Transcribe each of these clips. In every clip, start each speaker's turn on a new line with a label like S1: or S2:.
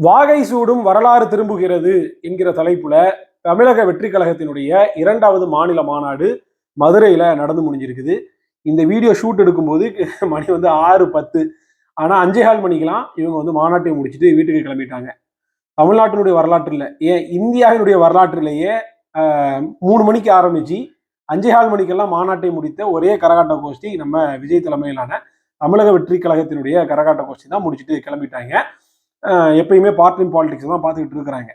S1: வாகை சூடும் வரலாறு திரும்புகிறது என்கிற தலைப்புல தமிழக வெற்றி கழகத்தினுடைய 2வது மாநில மாநாடு மதுரையில நடந்து முடிஞ்சிருக்குது. இந்த வீடியோ ஷூட் எடுக்கும்போது மணி 6:10. ஆனா 5:15 மணிக்கெல்லாம் இவங்க மாநாட்டை முடிச்சுட்டு வீட்டுக்கு கிளம்பிட்டாங்க. தமிழ்நாட்டினுடைய வரலாற்றில் ஏன் இந்தியாவினுடைய வரலாற்றிலேயே 3 மணிக்கு ஆரம்பிச்சு 5:15 மணிக்கெல்லாம் மாநாட்டை முடித்த ஒரே கரகாட்ட கோஷ்டி நம்ம விஜய் தலைமையிலான தமிழக வெற்றி கழகத்தினுடைய கரகாட்ட கோஷ்டி தான் முடிச்சுட்டு கிளம்பிட்டாங்க. எப்பயுமே பார்ட் டைம் பாலிடிக்ஸ் தான் பார்த்துக்கிட்டு இருக்கிறாங்க.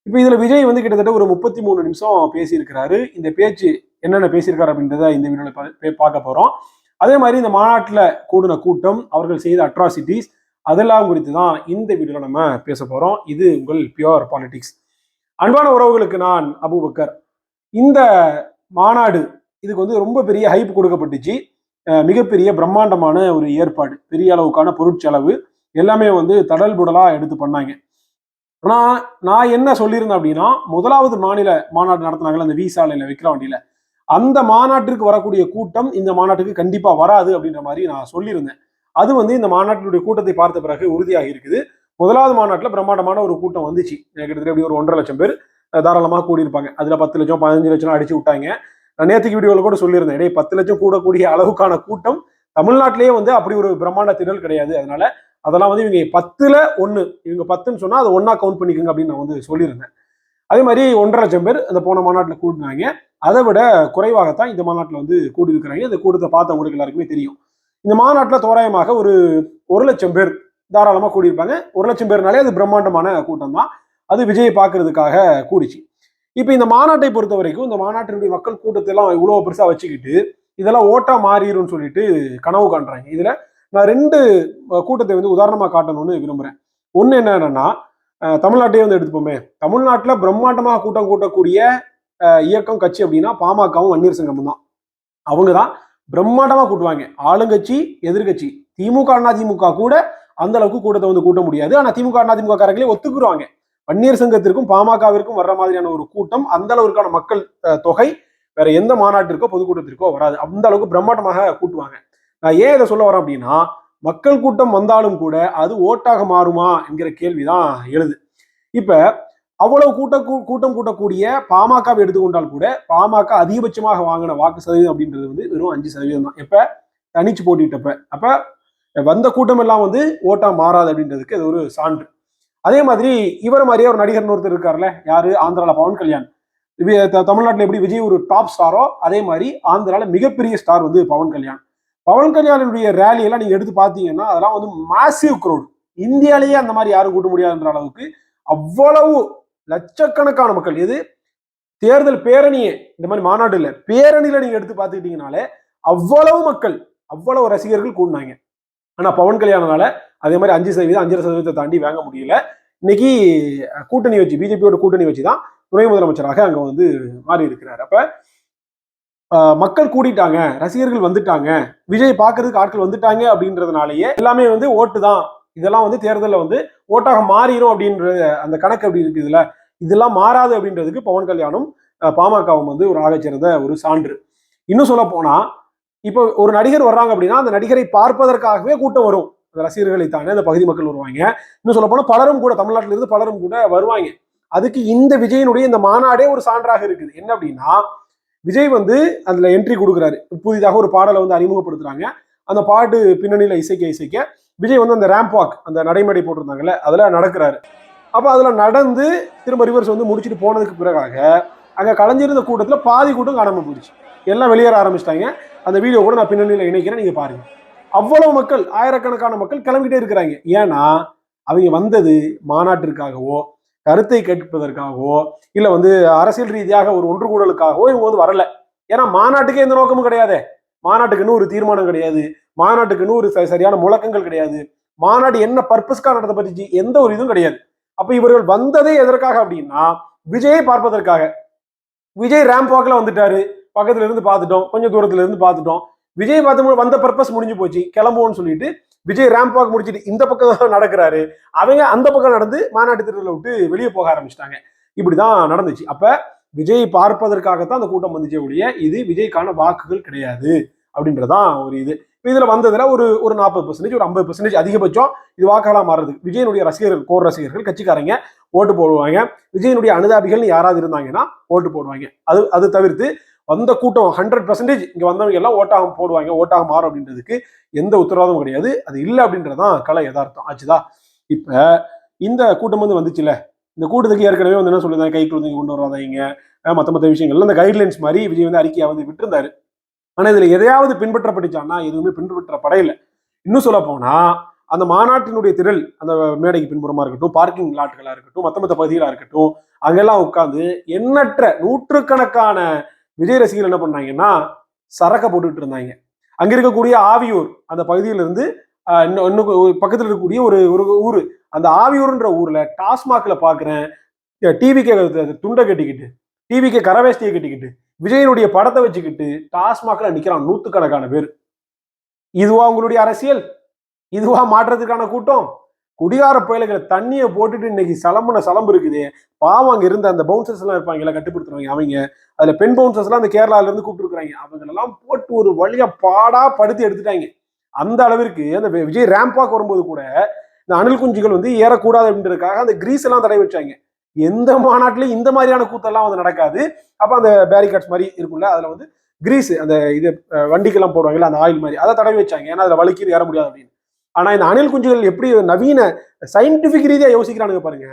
S1: இப்போ இதில் விஜய் கிட்டத்தட்ட ஒரு 33 நிமிஷம் பேசியிருக்கிறாரு. இந்த பேச்சு என்னென்ன பேசியிருக்காரு அப்படின்றத இந்த வீடியோவில் பார்க்க போகிறோம். அதே மாதிரி இந்த மாநாட்டில் கூடின கூட்டம், அவர்கள் செய்த அட்ராசிட்டிஸ், அதெல்லாம் குறித்து தான் இந்த வீடியோவில் நம்ம பேச போகிறோம். இது உங்கள் பியூர் பாலிடிக்ஸ். அன்பான உறவுகளுக்கு நான் அபூபக்கர். இந்த மாநாடு இதுக்கு ரொம்ப பெரிய ஹைப் கொடுக்கப்பட்டுச்சு. மிகப்பெரிய பிரம்மாண்டமான ஒரு ஏற்பாடு, பெரிய அளவுக்கான பொருட்செலவு எல்லாமே தடல் புடலா எடுத்து பண்ணாங்க. ஆனா நான் என்ன சொல்லியிருந்தேன் அப்படின்னா, முதலாவது மாநில மாநாடு நடத்தினாங்கல்ல அந்த விசாலையில விக்கிரவாண்டியில, அந்த மாநாட்டிற்கு வரக்கூடிய கூட்டம் இந்த மாநாட்டுக்கு கண்டிப்பா வராது அப்படின்ற மாதிரி நான் சொல்லியிருந்தேன். அது இந்த மாநாட்டினுடைய கூட்டத்தை பார்த்த பிறகு உறுதியாக இருக்குது. முதலாவது மாநாட்டில் பிரம்மாண்டமான ஒரு கூட்டம் வந்துச்சு. கிட்டத்தட்ட எப்படி ஒரு 1.5 லட்சம் பேர் தாராளமாக கூடியிருப்பாங்க. அதுல 10 லட்சம் 15 லட்சம் அடிச்சு விட்டாங்க. நான் நேற்றுக்கு வீடியோவில் கூட சொல்லியிருந்தேன், 10 லட்சம் கூடக்கூடிய அளவுக்கான கூட்டம் தமிழ்நாட்டிலேயே அப்படி ஒரு பிரம்மாண்ட திடல் கிடையாது. அதனால அதெல்லாம் இவங்க 10ல் 1, இவங்க 10ன்னு சொன்னா அதை ஒன்னா கவுண்ட் பண்ணிக்கோங்க அப்படின்னு நான் சொல்லியிருந்தேன். அதே மாதிரி 1.5 லட்சம் பேர் அந்த போன மாநாட்டில் கூட்டினாங்க. அதை விட குறைவாகத்தான் இந்த மாநாட்டில் கூடியிருக்கிறாங்க. இந்த கூட்டத்தை பார்த்தவங்களுக்கு எல்லாருக்குமே தெரியும். இந்த மாநாட்டில் தோராயமாக ஒரு 1 லட்சம் பேர் தாராளமாக கூடியிருப்பாங்க. 1 லட்சம் பேர்னாலே அது பிரம்மாண்டமான கூட்டம் தான். அது விஜயை பார்க்கறதுக்காக கூடிச்சு. இப்போ இந்த மாநாட்டை பொறுத்த வரைக்கும் இந்த மாநாட்டினுடைய மக்கள் கூட்டத்தை எல்லாம் இவ்வளவு பெருசா வச்சுக்கிட்டு இதெல்லாம் ஓட்டா மாறிடும் சொல்லிட்டு கனவு காண்றாங்க. இதுல நான் 2 கூட்டத்தை உதாரணமா காட்டணும்னு விரும்புறேன். ஒண்ணு என்னன்னா, தமிழ்நாட்டையே எடுத்துப்போமே. தமிழ்நாட்டில் பிரம்மாண்டமாக கூட்டம் கூட்டக்கூடிய இயக்கம் கட்சி அப்படின்னா பாமகவும் வன்னியர் சங்கமும் தான். அவங்க தான் பிரம்மாண்டமா கூட்டுவாங்க. ஆளுங்கட்சி எதிர்கட்சி திமுக அதிமுக கூட அந்த அளவுக்கு கூட்டத்தை கூட்ட முடியாது. ஆனா திமுக அதிமுக காரங்களே ஒத்துக்குறாங்க, வன்னியர் சங்கத்திற்கும் பாமகவிற்கும் வர்ற மாதிரியான ஒரு கூட்டம், அந்த அளவுக்கான மக்கள் தொகை வேற எந்த மாநாட்டிற்கோ பொதுக்கூட்டத்திற்கோ வராது. அந்த அளவுக்கு பிரம்மாண்டமாக கூட்டுவாங்க. நான் ஏன் இதை சொல்ல வரேன் அப்படின்னா, மக்கள் கூட்டம் வந்தாலும் கூட அது ஓட்டாக மாறுமா என்கிற கேள்விதான் எழுது. இப்ப அவ்வளவு கூட்டம் கூட்டக்கூடிய பாமகவை எடுத்துக்கொண்டால் கூட பாமக அதிகபட்சமாக வாங்கின வாக்கு சதவீதம் அப்படின்றது வெறும் 5% தான். எப்ப தனிச்சு போட்டிட்டப்ப. அப்ப வந்த கூட்டம் எல்லாம் ஓட்டா மாறாது அப்படின்றதுக்கு அது ஒரு சான்று. அதே மாதிரி இவர் மாதிரியே ஒரு நடிகர் ஒருத்தர் இருக்காருல்ல, யாரு, ஆந்திரால பவன் கல்யாண். தமிழ்நாட்டில் எப்படி விஜய் ஒரு டாப் ஸ்டாரோ அதே மாதிரி ஆந்திரால மிகப்பெரிய ஸ்டார் பவன் கல்யாண். பவன் கல்யாணுடைய ரேலி எல்லாம் நீங்க எடுத்து பாத்தீங்கன்னா அதெல்லாம் மாசிவ் க்ரௌட். இந்தியாலேயே அந்த மாதிரி யாரும் கூட்ட முடியாதுன்ற அளவுக்கு அவ்வளவு லட்சக்கணக்கான மக்கள். இது தேர்தல் பேரணியே, இந்த மாதிரி மாநாடு இல்ல, பேரணியில நீங்க எடுத்து பாத்துக்கிட்டீங்கனாலே அவ்வளவு மக்கள், அவ்வளவு ரசிகர்கள் கூடினாங்க. ஆனா பவன் கல்யாணனால அதே மாதிரி 5%, 5.5% தாண்டி வாங்க முடியல. இன்னைக்கு கூட்டணி வச்சு, பிஜேபியோட கூட்டணி வச்சுதான் துணை முதலமைச்சராக அங்க மாறி இருக்கிறார். அப்ப மக்கள் கூடிட்டாங்க, ரசிகர்கள் வந்துட்டாங்க, விஜய் பாக்குறதுக்கு ஆட்கள் வந்துட்டாங்க அப்படின்றதுனாலயே எல்லாமே ஓட்டு தான், இதெல்லாம் தேர்தலில் ஓட்டாக மாறிடும் அப்படின்ற அந்த கணக்கு அப்படி இருக்கு. இதெல்லாம் மாறாது அப்படின்றதுக்கு பவன் கல்யாணும் பாமகவும் ஒரு ஆகச்சிறந்த ஒரு சான்று. இன்னும் சொல்ல போனா, இப்போ ஒரு நடிகர் வர்றாங்க அப்படின்னா அந்த நடிகரை பார்ப்பதற்காகவே கூட்டம் வரும். அந்த ரசிகர்களை தானே அந்த பகுதி மக்கள் வருவாங்க. இன்னும் சொல்ல போனா பலரும் கூட, தமிழ்நாட்டில இருந்து பலரும் கூட வருவாங்க. அதுக்கு இந்த விஜயனுடைய இந்த மாநாடே ஒரு சான்றாக இருக்குது. என்ன அப்படின்னா, விஜய் அதுல என்ட்ரி கொடுக்குறாரு. புதிதாக ஒரு பாடலை அறிமுகப்படுத்துறாங்க. அந்த பாட்டு பின்னணியில இசைக்க விஜய் அந்த ரேம்ப் வாக், அந்த நடைமேடை போட்டிருந்தாங்கல்ல, அதுல நடக்கிறாரு. அப்ப அதுல நடந்து திரும்ப ரிவர்ஸ் முடிச்சுட்டு போனதுக்கு பிறகாக அங்க கலைஞ்சிருந்த கூட்டத்துல பாதி கூட்டம் காணாம போயிடுச்சு. எல்லாம் வெளியேற ஆரம்பிச்சிட்டாங்க. அந்த வீடியோ கூட நான் பின்னணியில இணைக்கிறேன், நீங்க பாருங்க. அவ்வளவு மக்கள், ஆயிரக்கணக்கான மக்கள் கிளம்பிட்டே இருக்கிறாங்க. ஏன்னா அவங்க வந்தது மாநாட்டிற்காகவோ, கருத்தை கேட்பதற்காகவோ, இல்ல அரசியல் ரீதியாக ஒரு ஒன்று கூடலுக்காகவோ இவங்க வரல. ஏன்னா மாநாட்டுக்கே எந்த நோக்கமும் கிடையாது. மாநாட்டுக்குன்னு ஒரு தீர்மானம் கிடையாது, மாநாட்டுக்குன்னு ஒரு சரியான முழக்கங்கள் கிடையாது, மாநாடு என்ன பர்பஸ்க்காக நடத்த பற்றி எந்த ஒரு இதுவும் கிடையாது. அப்ப இவர்கள் வந்ததே எதற்காக அப்படின்னா, விஜயை பார்ப்பதற்காக. விஜய் ரேம்ப் வாக்ல வந்துட்டாரு, பக்கத்துல இருந்து பார்த்துட்டோம், கொஞ்சம் தூரத்துல இருந்து பார்த்துட்டோம். விஜய் பார்த்து வந்த பர்பஸ் முடிஞ்சு போச்சு, கிளம்புவோம்னு சொல்லிட்டு விஜய் ரேம்ப் வாக் முடிச்சுட்டு இந்த பக்கம் தான் நடக்கிறாரு. அவங்க அந்த பக்கம் நடந்து மாநாட்டு திடலை விட்டு வெளியே போக ஆரம்பிச்சிட்டாங்க. இப்படிதான் நடந்துச்சு. அப்ப விஜய் பார்ப்பதற்காகத்தான் அந்த கூட்டம் வந்துச்சே ஒழிய இது விஜய்க்கான வாக்குகள் கிடையாது அப்படின்றதான் ஒரு இது. இதுல வந்ததுல ஒரு ஒரு 40%, ஒரு 50% அதிகபட்சம் இது வாக்காளா மாறுது. விஜயனுடைய ரசிகர்கள், கோர் ரசிகர்கள், கட்சிக்காரங்க ஓட்டு போடுவாங்க. விஜயனுடைய அனுதாபிகள் யாராவது இருந்தாங்கன்னா ஓட்டு போடுவாங்க. அது தவிர்த்து வந்த கூட்டம் 100% இங்க வந்தவங்க எல்லாம் ஓட்டாக போடுவாங்க, ஓட்டாக மாறும் அப்படின்றதுக்கு எந்த உத்தரவாதமும் கிடையாது. அது இல்லை அப்படின்றதான் கலை யதார்த்தம் ஆச்சுதா. இப்ப இந்த கூட்டம் வந்துச்சுல, இந்த கூட்டத்துக்கு ஏற்கனவே என்ன சொல்லியிருந்தாங்க, கை குழந்தைங்க கொண்டு வராதீங்க, மத்த விஷயங்கள்ல இந்த கைட்லைன்ஸ் மாதிரி விஜய் அறிக்கையை விட்டுருந்தாரு. ஆனா இதுல எதையாவது பின்பற்றப்பட்டுச்சான்னா எதுவுமே பின்பற்றப்படையில. இன்னும் சொல்ல போனா அந்த மாநாட்டினுடைய திரள், அந்த மேடைக்கு பின்புறமா இருக்கட்டும், பார்க்கிங் லாட்டுகளா இருக்கட்டும், மத்த பகுதிகளா இருக்கட்டும், அங்கெல்லாம் உட்கார்ந்து எண்ணற்ற நூற்றுக்கணக்கான விஜய் ரசிகர்கள் என்ன பண்ணாங்கன்னா சரக்க போட்டுட்டு இருந்தாங்க. அங்க இருக்கக்கூடிய ஆவியூர் அந்த பகுதியில இருந்து இன்னும் பக்கத்துல இருக்கக்கூடிய ஒரு ஊரு, அந்த ஆவியூர்ன்ற ஊர்ல டாஸ்மாக்ல பாக்குறேன் டிவிக்கு துண்டை கட்டிக்கிட்டு, டிவிக்கு கரவேஷ்டியை கட்டிக்கிட்டு, விஜயனுடைய படத்தை வச்சுக்கிட்டு டாஸ்மாக்ல நிக்கிறான் நூத்துக்கணக்கான பேர். இதுவா உங்களுடைய அரசியல்? இதுவா மாற்றத்துக்கான கூட்டம்? குடிகார பயலுகளை தண்ணியை போட்டுட்டு இன்னைக்கு சலம்பு இருக்குது. பாவம் அங்க இருந்த அந்த பவுன்சர்ஸ் எல்லாம் இருப்பாங்க, கட்டுப்படுத்துறவங்க அவங்க, அதுல பெண் பவுன்சர்ஸ் எல்லாம் அந்த கேரளால இருந்து கூப்பிட்டு இருக்காங்க. அவங்க எல்லாம் போட்டு ஒரு வழியா பாடா படுத்தி எடுத்துட்டாங்க. அந்த அளவிற்கு அந்த விஜய் ரேம்பாக் வரும்போது கூட இந்த அணில் குஞ்சுகள் ஏறக்கூடாது அப்படின்றதுக்காக அந்த கிரீஸ் எல்லாம் தடை வச்சாங்க. எந்த மாநாட்டிலையும் இந்த மாதிரியான கூத்தெல்லாம் நடக்காது. அப்ப அந்த பேரிகார்ட்ஸ் மாதிரி இருக்கும்ல, அதுல கிரீஸ் அந்த இது வண்டிக்கெல்லாம் போடுவாங்கல்ல, அந்த ஆயில் மாதிரி, அதை தடவி வச்சாங்க. ஏன்னா அதுல வலிக்கு ஏற முடியாது அப்படின்னு. ஆனா இந்த அணில் குஞ்சுகள் எப்படி நவீன சயின்டிபிக் ரீதியா யோசிக்கிறானுங்க பாருங்க.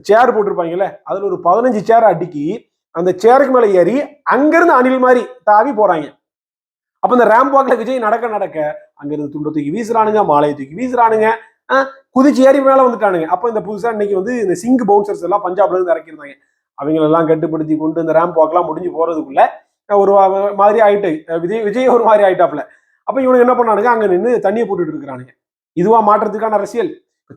S1: சேர் போட்டிருப்பாங்கல்ல, அதுல ஒரு 15 சேரை அடுக்கி அந்த சேருக்கு மேல ஏறி அங்கிருந்து அணில் மாதிரி தாவி போறாங்க. அப்ப இந்த ரேம்பாக்ல விஜய் நடக்க அங்கிருந்து துண்டை தூக்கி வீசுறானுங்க, மாலையை தூக்கி வீசுறானுங்க, குதிச்சு ஏறி மேல வந்துட்டானுங்க. அப்ப இந்த புதுசா இன்னைக்கு இந்த சிங் பவுன்சர்ஸ் எல்லாம் பஞ்சாப்ல இருந்து இறக்கிருந்தாங்க. அவங்களெல்லாம் கட்டுப்படுத்தி கொண்டு இந்த ரேம்பாக் எல்லாம் முடிஞ்சு போறதுக்குள்ள ஒரு மாதிரி ஆயிட்டு விஜய் ஒரு மாதிரி ஆயிட்டாப்ல. அப்ப இவனுக்கு என்ன பண்ணானுங்க, அங்க நின்று தண்ணியை போட்டுட்டு இருக்கிறானுங்க. இதுவா மாற்றத்துக்கான அரசியல்?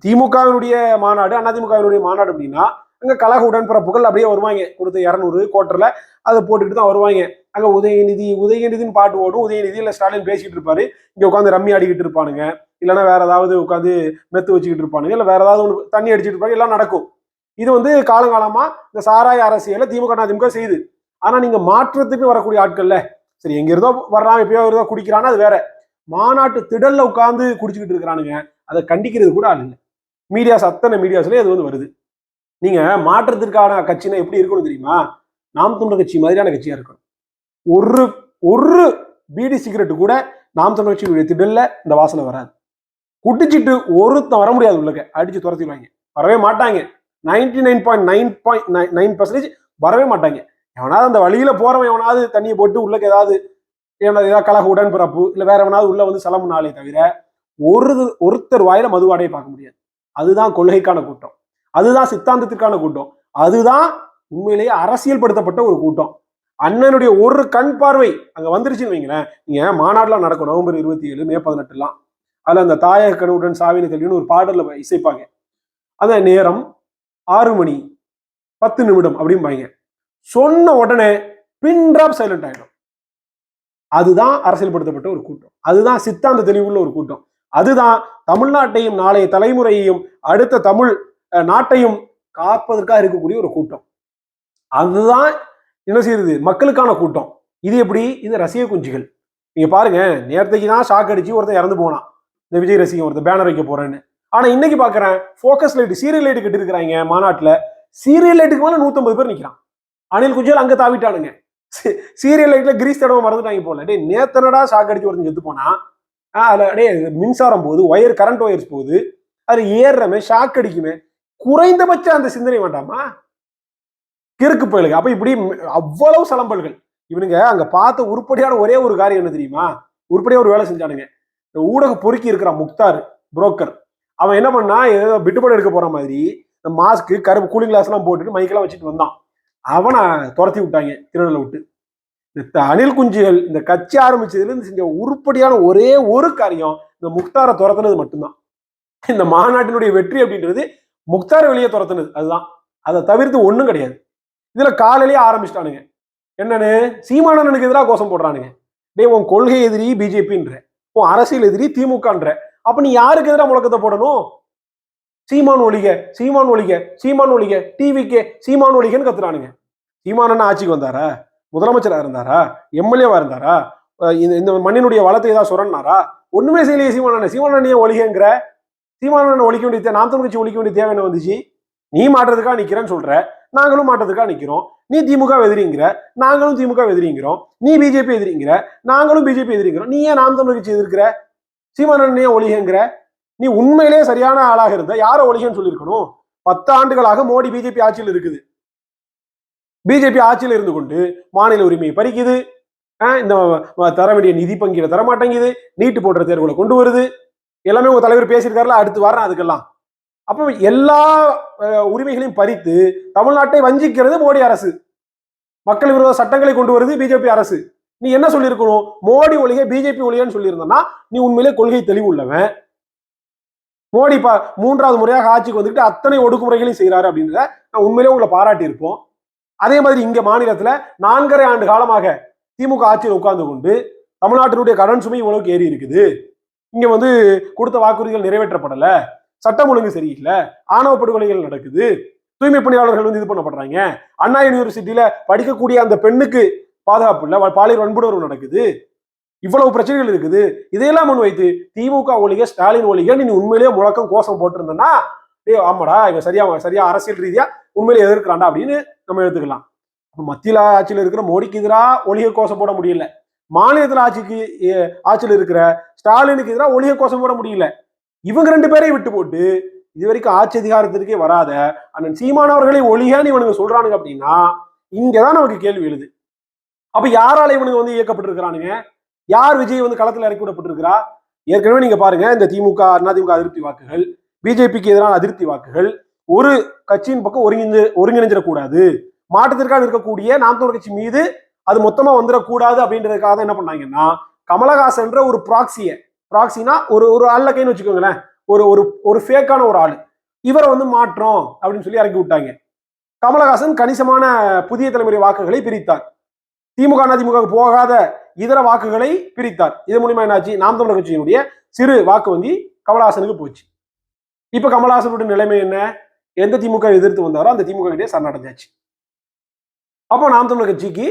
S1: திமுகவினுடைய மாநாடு, அதிமுகவினுடைய மாநாடு அப்படின்னா அங்க கழக உடன்பிறப்புகள் அப்படியே வருவாங்க, கொடுத்த 200 கோட்டர்ல அதை போட்டுக்கிட்டு தான் வருவாங்க. அங்க உதயநிதினு பாட்டு ஓடும், உதயநிதி இல்ல ஸ்டாலின் பேசிட்டு இருப்பாரு, இங்க உட்காந்து ரம்மி ஆடிக்கிட்டு இருப்பானுங்க, இல்லைன்னா வேற ஏதாவது உட்காந்து மெத்து வச்சுக்கிட்டு இருப்பானுங்க, இல்ல வேற ஏதாவது தண்ணி அடிச்சுட்டு இருப்பாங்க, எல்லாம் நடக்கும். இது காலங்காலமா இந்த சாராய அரசியலை திமுக அதிமுக செய்யுது. ஆனா நீங்க மாற்றத்துக்கு வரக்கூடிய ஆட்கள்ல சரி எங்க இருந்தோ வர்றான், எப்பயோ இருந்தோ குடிக்கிறான்னா அது வேற. மாநாட்டு திடல்ல உட்கார்ந்து குடிச்சுக்கிட்டு இருக்கிறானுங்க, அதை கண்டிக்கிறது கூட ஆள் இல்லை. மீடியாஸ், அத்தனை மீடியாஸ்லயே அது வருது. நீங்க மாற்றத்திற்கான கட்சினா எப்படி இருக்கணும் தெரியுமா? நாம் தமிழர் கட்சி மாதிரியான கட்சியா இருக்கணும். ஒரு பீடி சிகரெட் கூட நாம் தமிழர் கட்சியுடைய திடல்ல இந்த வாசனை வராது. குடிச்சிட்டு ஒருத்தன் வர முடியாது, உள்ளக அடிச்சு துரத்திடுவாங்க, வரவே மாட்டாங்க. 99.9% வரவே மாட்டாங்க. எவனாவது அந்த வழியில போறவன் எவனாவது தண்ணியை போட்டு உள்ளக்கு ஏதாவது கழக உடன்பிறப்பு இல்ல வேற எவனாவது உள்ள சலமுனாலே தவிர ஒருத்தர் வாயில மதுவாடையை பார்க்க முடியாது. அதுதான் கொள்கைக்கான கூட்டம், அதுதான் சித்தாந்தத்துக்கான கூட்டம், அதுதான் உண்மையிலேயே அரசியல் படுத்தப்பட்ட ஒரு கூட்டம். அண்ணனுடைய ஒரு கண் பார்வை அங்க வந்துருச்சுன்னு வைங்களேன். நீங்க மாநாடுலாம் நடக்கும் நவம்பர் 27, மே 18 அதுல அந்த தாயக கனவுடன் சாவின கல்வின்னு ஒரு பாடல்ல இசைப்பாங்க. அந்த நேரம் 6 மணி 10 நிமிடம் அப்படிம்பாங்க. சொன்ன உடனே பின் டிராப் சைலண்ட் ஆயிடும். அதுதான் அரசியல்படுத்தப்பட்ட ஒரு கூட்டம், அதுதான் சித்தாந்த தெளிவுள்ள ஒரு கூட்டம், அதுதான் தமிழ்நாட்டையும் நாளைய தலைமுறையையும் அடுத்த தமிழ் நாட்டையும் காப்பதற்காக இருக்கக்கூடிய ஒரு கூட்டம். அதுதான் என்ன செய்யுது, மக்களுக்கான கூட்டம். இது எப்படி? இது ரசிக குஞ்சுகள். நீங்க பாருங்க, நேரத்தைக்கு தான் ஷாக் அடிச்சு ஒருத்தன் இறந்து போனான், இந்த விஜய் ரசிகன் ஒருத்தர் பேனர் வைக்க போறேன்னு. ஆனா இன்னைக்கு பாக்குறேன் போக்கஸ் லைட், சீரியல் லைட் கட்டி இருக்கிறாங்க மாநாட்டுல. சீரியல் லைட்டுக்கு மேல 150 பேர் நிக்கிறான். அணில் குஞ்சுகள் அங்க தாவிட்டானுங்க. சீரியல் லைட்ல கிரீஸ் தடவை மறந்துட்டாங்க போல. டே நேத்தனடா ஷாக் அடிச்சு ஒருத்தன் செத்து போனா, அதுல டே மின்சாரம் போகுது, கரண்ட் ஒயர்ஸ் போகுது, அது ஏறுறமே ஷாக் அடிக்குமே, குறைந்தபட்சம் அந்த சிந்தனை வேண்டாமா? கிறுக்கு பயலுங்க. அப்ப இப்படி அவ்வளவு சலம்பல்கள். இவனுங்க அங்க பார்த்த உருப்படியான ஒரே ஒரு காரியம் என்ன தெரியுமா? உருப்படியா ஒரு வேலை செஞ்சானுங்க. இந்த ஊடக பொறுக்கி இருக்கிறான் முக்தார் புரோக்கர், அவன் என்ன பண்ணா, ஏதோ பிட்டுப்படம் எடுக்க போற மாதிரி இந்த மாஸ்க் கருப்பு கூலிங் கிளாஸ் எல்லாம் போட்டுட்டு மைக்கெல்லாம் வச்சுட்டு வந்தான். அவனை துரத்தி விட்டாங்க திருநெல்வேலியில விட்டு. இந்த அணில் குஞ்சுகள் இந்த கட்சி ஆரம்பிச்சதுல இருந்து செஞ்ச உருப்படியான ஒரே ஒரு காரியம் இந்த முக்தாரை துரத்துனது மட்டும்தான். இந்த மாநாட்டினுடைய வெற்றி அப்படின்றது முக்தாரை வெளியே துரத்துனது, அதுதான். அதை தவிர்த்து ஒண்ணும் கிடையாது. இதுல காலையிலேயே ஆரம்பிச்சிட்டானுங்க. என்னன்னு, சீமானனுக்கு எதிராக கோஷம் போடுறானுங்க. டேய், உன் கொள்கை எதிரி பிஜேபின்ற, உன் அரசியல் எதிரி திமுகன்ற, அப்ப நீ யாருக்கு எதிராக முழக்கத்தை போடணும்? சீமான் ஒழிக, சீமான் ஒழிக, சீமான் ஒழிக, டிவிக்கே சீமான் ஒழிகன்னு கத்துறானுங்க. சீமானன் ஆட்சிக்கு வந்தாரா? முதலமைச்சரா இருந்தாரா? எம்எல்ஏவா இருந்தாரா? இந்த மண்ணினுடைய வளத்தை ஏதாவது சுரண்டாரா? ஒண்ணுமே செய்யலையே சீமானண்ணன். சீமானண்ணனையே ஒழிகங்கிற, சீமானண்ணன் ஒழிக்க வேண்டிய நாம் தமிழ் கட்சி ஒழிக்க வேண்டிய தேவை என்ன வந்துச்சு? நீ மாற்றத்துக்காக நிக்கிறேன்னு சொல்ற, நாங்களும் மாற்றத்துக்காக நிக்கிறோம். நீ திமுக எதிரிங்கிற, நாங்களும் திமுக எதிரிங்கிறோம். நீ பிஜேபி எதிரிங்கிற, நாங்களும் பிஜேபி எதிரிங்கிறோம். நீ ஏன் நாம் தமிழ் கட்சி எதிர்க்கிற? சீமானண்ணனையே ஒழிகங்கிற. நீ உண்மையிலே சரியான ஆளாக இருந்த யார ஒழிகன்னு சொல்லியிருக்கணும். 10 ஆண்டுகளாக மோடி பிஜேபி ஆட்சியில் இருக்குது. பிஜேபி ஆட்சியில் இருந்து கொண்டு மாநில உரிமையை பறிக்குது, இந்த தர வேண்டிய நிதி பங்கீட தரமாட்டேங்குது, நீட்டு போன்ற தேர்வுகளை கொண்டு வருது. எல்லாமே உங்க தலைவர் பேசியிருக்காருல, அடுத்து வரேன் அதுக்கெல்லாம். அப்ப எல்லா உரிமைகளையும் பறித்து தமிழ்நாட்டை வஞ்சிக்கிறது மோடி அரசு. மக்கள் விரோத சட்டங்களை கொண்டு வருது பிஜேபி அரசு. நீ என்ன சொல்லியிருக்கணும்? மோடி ஒழிக பிஜேபி ஒழிகன்னு சொல்லியிருந்தா நீ உண்மையிலே கொள்கை தெளிவு உள்ளவன். மோடி 3வது முறையாக ஆட்சிக்கு வந்துட்டு அத்தனை ஒடுக்குமுறைகளையும் செய்யறாரு அப்படின்றத நான் உண்மையிலே உங்களை பாராட்டி இருப்போம். அதே மாதிரி இங்க மாநிலத்துல 4.5 ஆண்டு காலமாக திமுக ஆட்சியில் உட்கார்ந்து கொண்டு தமிழ்நாட்டினுடைய கடன் சுமை இவ்வளவுக்கு ஏறி இருக்குது. இங்க கொடுத்த வாக்குறுதிகள் நிறைவேற்றப்படல, சட்டம் ஒழுங்கு சரியில்லை, ஆணவ படுகொலைகள் நடக்குது, தூய்மை பணியாளர்கள் இது பண்ணப்படுறாங்க, அண்ணா யூனிவர்சிட்டியில படிக்கக்கூடிய அந்த பெண்ணுக்கு பாதுகாப்பு இல்ல, பாலியல் வன்புணர்வு நடக்குது, இவ்வளவு பிரச்சனைகள் இருக்குது. இதையெல்லாம் முன் வைத்து திமுக ஒழிக ஸ்டாலின் ஒழிக நீ உண்மையிலேயே முழக்கம் கோஷம் போட்டிருந்தனா, ஆமாடா இவன் சரியா அரசியல் ரீதியா உண்மையிலே எதிர்க்கிறான்டா அப்படின்னு நம்ம எடுத்துக்கலாம். மத்தியில ஆட்சியில் இருக்கிற மோடிக்கு எதிராக ஒழிக கோஷம் போட முடியல, மாநிலத்தில் ஆட்சியில் இருக்கிற ஸ்டாலினுக்கு எதிராக ஒழிக கோஷம் போட முடியல. இவங்க 2 பேரையும் விட்டு போட்டு இது வரைக்கும் ஆட்சி அதிகாரத்திற்கே வராத அண்ணன் சீமானவர்களை ஒழிகன்னு இவனுங்க சொல்றானுங்க அப்படின்னா இங்கதான் நமக்கு கேள்வி எழுது. அப்ப யாரால இவனுங்க இயக்கப்பட்டு இருக்கிறானுங்க? யார் விஜய் களத்துல இறக்கி விடப்பட்டிருக்கிறா? ஏற்கனவே நீங்க பாருங்க, இந்த திமுக அதிமுக அதிருப்தி வாக்குகள், பிஜேபிக்கு எதிரான அதிருப்தி வாக்குகள் ஒரு கட்சியின் பக்கம் ஒருங்கிணைஞ்சிடக்கூடாது, மாற்றத்திற்காக இருக்கக்கூடிய நாம் தமிழர் கட்சி மீது அது மொத்தமா வந்துடக்கூடாது அப்படின்றதுக்காக தான் என்ன பண்ணாங்கன்னா கமலஹாசன்ற ஒரு ப்ராக்சினா ஒரு அல்லக்கைன்னு வச்சுக்கோங்களேன், ஒரு ஃபேக்கான ஒரு ஆளு, இவரை மாற்றோம் அப்படின்னு சொல்லி இறக்கி விட்டாங்க. கமலஹாசன் கணிசமான புதிய தலைமுறை வாக்குகளை பிரித்தார், திமுக அதிமுக போகாத இதர வாக்குகளை பிரித்தார். இது மூலியமா என்னாச்சு? நாம் தமிழர் கட்சியினுடைய சிறு வாக்கு வங்கி கமலஹாசனுக்கு போச்சு. இப்ப கமலஹாசனுடைய நிலைமை என்ன? எந்த திமுக எதிர்த்து வந்தாரோ அந்த திமுக கிட்டே சரணடைஞ்சாச்சு. அப்போ நாம் தமிழர் கட்சிக்கு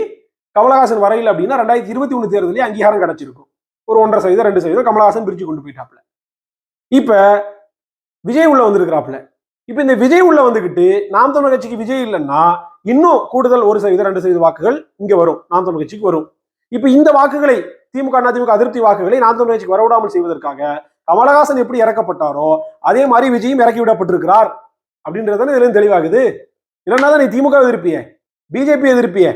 S1: கமலஹாசன் வரையில் அப்படின்னா 2021 தேர்தலே அங்கீகாரம் கிடைச்சிருக்கும். ஒரு 1.5% 2% கமலஹாசன் பிரிச்சு கொண்டு போயிட்டாப்ல. இப்ப விஜய் உள்ள வந்திருக்கிறாப்ல. இப்ப இந்த விஜய் உள்ள வந்துகிட்டு நாம் தமிழர் கட்சிக்கு விஜய் இல்லைன்னா இன்னும் கூடுதல் 1% 2% வாக்குகள் இங்க வரும், நாம் தமிழர் கட்சிக்கு வரும். இப்ப இந்த வாக்குகளை திமுக அதிமுக அதிருப்தி வாக்குகளை நாம் தமிழர் கட்சிக்கு வரவிடாமல் செய்வதற்காக கமலஹாசன் எப்படி இறக்கப்பட்டாரோ அதே மாதிரி விஜயும் இறக்கி விடப்பட்டிருக்கிறார் அப்படின்றதானே இதுல தெளிவாகுது. இல்லைன்னா தான் நீ திமுக எதிர்ப்பிய, பிஜேபி எதிர்ப்பிய,